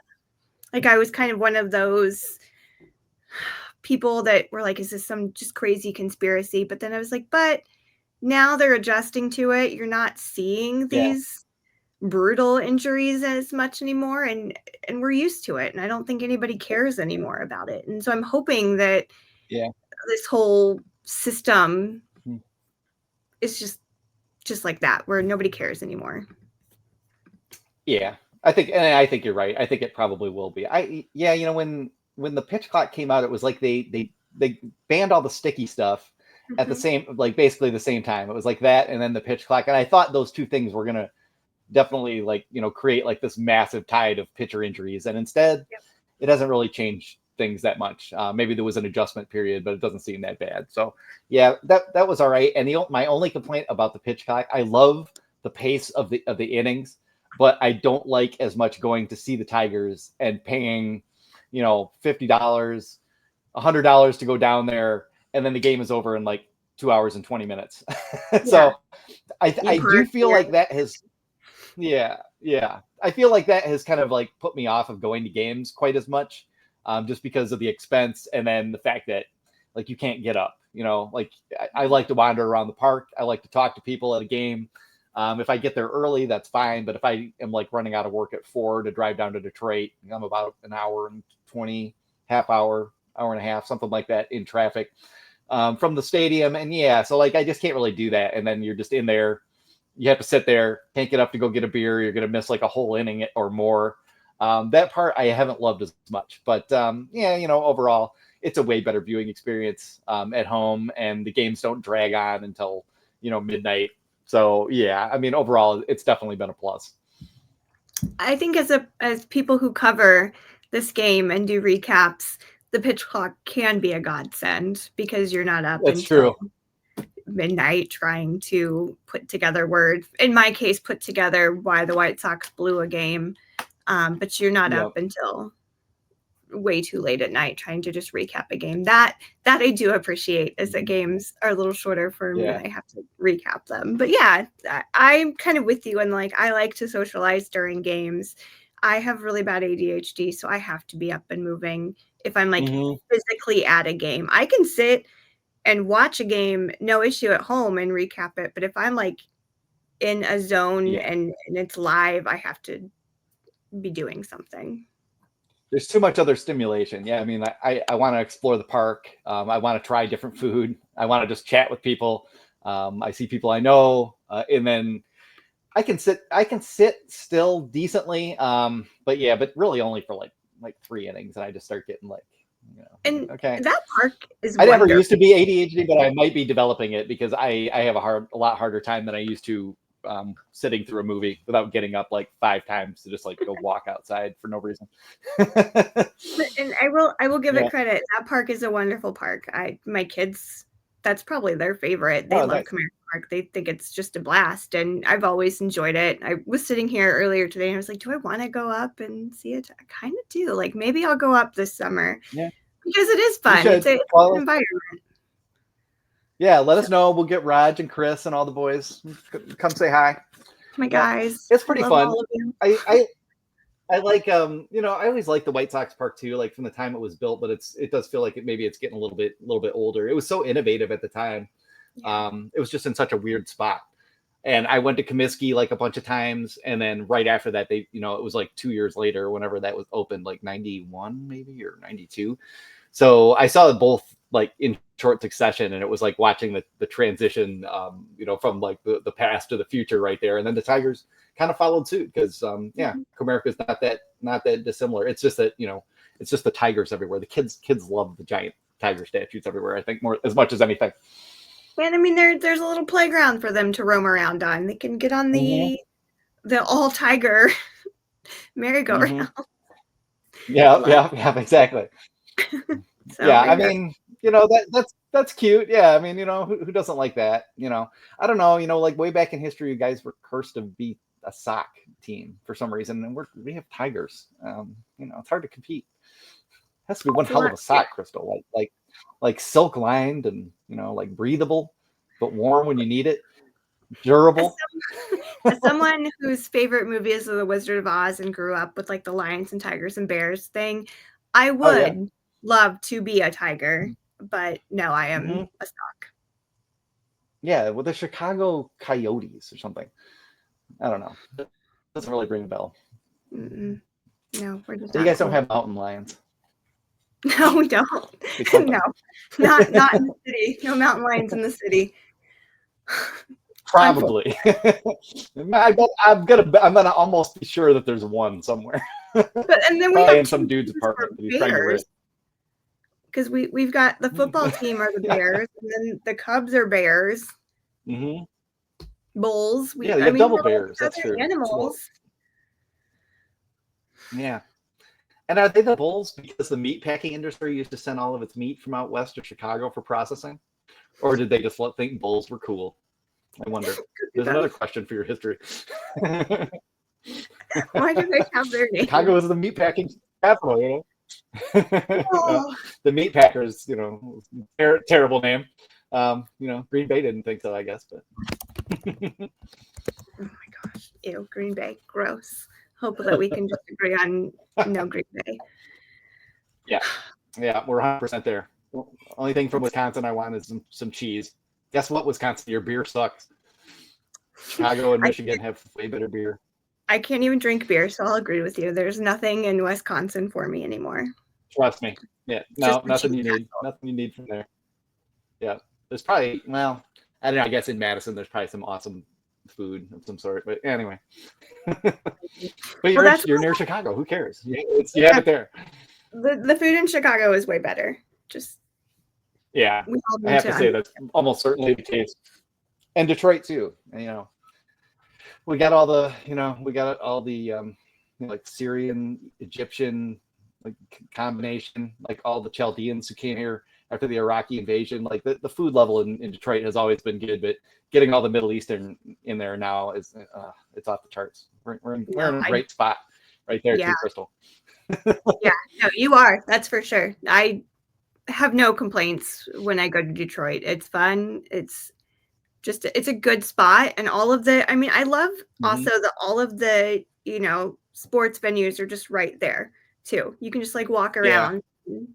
Like, I was kind of one of those people that were like, is this some just crazy conspiracy? But then I was like, but now they're adjusting to it. You're not seeing these brutal injuries as much anymore, and we're used to it, and I don't think anybody cares anymore about it. And so I'm hoping that this whole system is just like that, where nobody cares anymore. I think you're right. I think it probably will be. When the pitch clock came out, it was like they banned all the sticky stuff at the same, like, basically the same time. It was like that, and then the pitch clock, and I thought those two things were gonna definitely, like, create like this massive tide of pitcher injuries, and instead it hasn't really changed things that much. Maybe there was an adjustment period, but it doesn't seem that bad. So that was all right. And my only complaint about the pitch clock, I love the pace of the innings, but I don't like as much going to see the Tigers and paying $50, $100 to go down there, and then the game is over in like 2 hours and 20 minutes. So I do feel like that has I feel like that has kind of like put me off of going to games quite as much, just because of the expense, and then the fact that, like, you can't get up. Like, I like to wander around the park. I like to talk to people at a game. If I get there early, that's fine. But if I am like running out of work at 4 to drive down to Detroit, I'm about an hour and 20, hour and a half, something like that, in traffic from the stadium. And so, like, I just can't really do that. And then you're just in there. You have to sit there, can't get up to go get a beer. You're going to miss like a whole inning or more. That part I haven't loved as much. But overall, it's a way better viewing experience at home, and the games don't drag on until midnight. So I mean, overall, it's definitely been a plus. I think as people who cover this game and do recaps, the pitch clock can be a godsend, because you're not up until midnight trying to put together words. In my case, put together why the White Sox blew a game, but you're not up until way too late at night trying to just recap a game. That I do appreciate, is that games are a little shorter for me and I have to recap them. But yeah, I'm kind of with you, and like I like to socialize during games. I have really bad ADHD, so I have to be up and moving if I'm like physically at a game. I can sit and watch a game, no issue at home, and recap it. But if I'm like in a zone and it's live, I have to be doing something. There's too much other stimulation. Yeah, I mean, I want to explore the park. I want to try different food. I want to just chat with people. I see people I know, and then I can sit still decently. But really only for like 3 innings, and I just start getting like, and okay. That park is I never used to be ADHD, but I might be developing it because I have a lot harder time than I used to sitting through a movie without getting up like 5 times to just like go walk outside for no reason. And I will give it credit. That park is a wonderful park. My kids, that's probably their favorite. They love Comerica Park. They think it's just a blast, and I've always enjoyed it. I was sitting here earlier today and I was like, do I want to go up and see it? I kind of do. Like maybe I'll go up this summer. Yeah. Because it is fun. It's an environment. Yeah, let us know. We'll get Raj and Chris and all the boys. Come say hi. My guys. It's pretty fun. I like I always like the White Sox park too, like from the time it was built, but it does feel like maybe it's getting a little bit older. It was so innovative at the time. It was just in such a weird spot. And I went to Comiskey like a bunch of times, and then right after that, it was like 2 years later, whenever that was opened, like 91 maybe or 92. So I saw it both like in short succession, and it was like watching the transition, from like the past to the future right there. And then the Tigers kind of followed suit because, Comerica is not that dissimilar. It's just that, it's just the Tigers everywhere. The kids love the giant tiger statues everywhere, I think, more as much as anything. And I mean, there's a little playground for them to roam around on. They can get on the all tiger merry-go-round. Yeah, exactly. So, I mean, that's cute. Yeah, I mean, who doesn't like that? I don't know. Like way back in history, you guys were cursed to be a sock team for some reason, and we have tigers. It's hard to compete. It has to be one hell of a sock, Chrystal. Like silk lined and like breathable, but warm when you need it. Durable. As someone whose favorite movie is The Wizard of Oz and grew up with like the lions and tigers and bears thing, I would love to be a tiger, but no, I am a sock. Yeah, with the Chicago Coyotes or something. I don't know. It doesn't really ring a bell. No, we're just. You guys don't have mountain lions. No, we don't. No, not in the city. No mountain lions in the city. Probably. I'm gonna almost be sure that there's one somewhere. And then we have in some dude's apartment. Because we've got the football team are the Bears, and then the Cubs are Bears. Bulls. You have double bears. That's true. Animals. Yeah. And are they the Bulls because the meat packing industry used to send all of its meat from out west to Chicago for processing? Or did they just think Bulls were cool? I wonder. There's another question for your history. Why do they have their name? Chicago is the meat packing capital, The meat packers, terrible name. Green Bay didn't think so, I guess, but oh my gosh. Ew, Green Bay. Gross. Hope that we can just agree on no Green Bay. Yeah, we're 100% there. Only thing from Wisconsin I want is some cheese. Guess what, Wisconsin? Your beer sucks. Chicago and Michigan have way better beer. I can't even drink beer, so I'll agree with you. There's nothing in Wisconsin for me anymore. Trust me. Yeah, no, nothing you need. Nothing you need from there. Yeah, there's probably, I don't know, I guess in Madison there's probably some awesome food of some sort, but anyway. But you're near Chicago. Who cares? You have it there. The food in Chicago is way better. I have to say that's almost certainly the case. And Detroit too. We got all the like Syrian, Egyptian like combination, like all the Chaldeans who came here after the Iraqi invasion. Like the food level in Detroit has always been good, but getting all the Middle Eastern in there now is it's off the charts. We're in a great spot right there too, Chrystal. Yeah, no, you are. That's for sure. I have no complaints when I go to Detroit. It's fun. It's a good spot, and all of the, I mean, I love also that all of the, sports venues are just right there too. You can just like walk Yeah. around and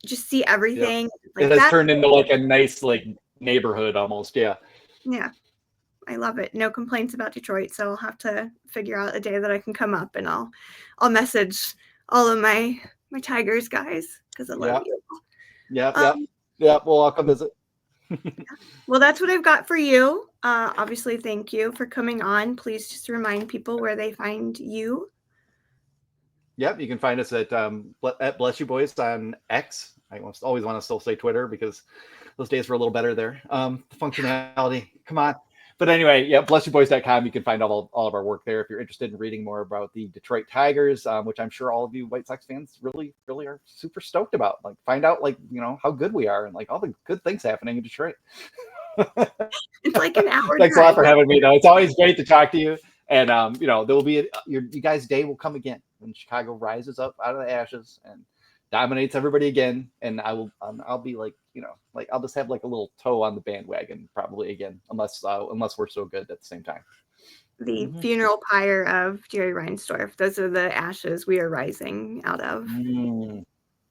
just see Yep. everything. It Like has that. turned into like a nice like neighborhood almost. Yeah. Yeah, I love it. No complaints about Detroit. So I'll have to figure out a day that I can come up, and I'll message all of my Tigers guys because I love you. Yep. We'll all come visit. Well, that's what I've got for you. Obviously, thank you for coming on. Please just remind people where they find you. Yep, you can find us at Bless You Boys on X. I always want to still say Twitter because those days were a little better there. Functionality, come on. But anyway, yeah, blessyouboys.com. You can find all of our work there if you're interested in reading more about the Detroit Tigers, which I'm sure all of you White Sox fans really, really are super stoked about. Like, find out, like, how good we are and like all the good things happening in Detroit. It's like an hour Thanks a drive. lot for having me, though. It's always great to talk to you. And there will be you guys' day will come again when Chicago rises up out of the ashes and dominates everybody again. And I'll be like, like I'll just have like a little toe on the bandwagon probably again, unless we're so good at the same time. The funeral pyre of Jerry Reinsdorf. Those are the ashes we are rising out of.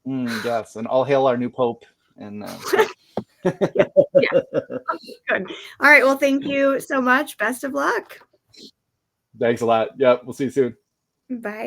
Yes, and all hail our new pope. And yeah. Good. All right. Well, thank you so much. Best of luck. Thanks a lot. Yep, we'll see you soon. Bye.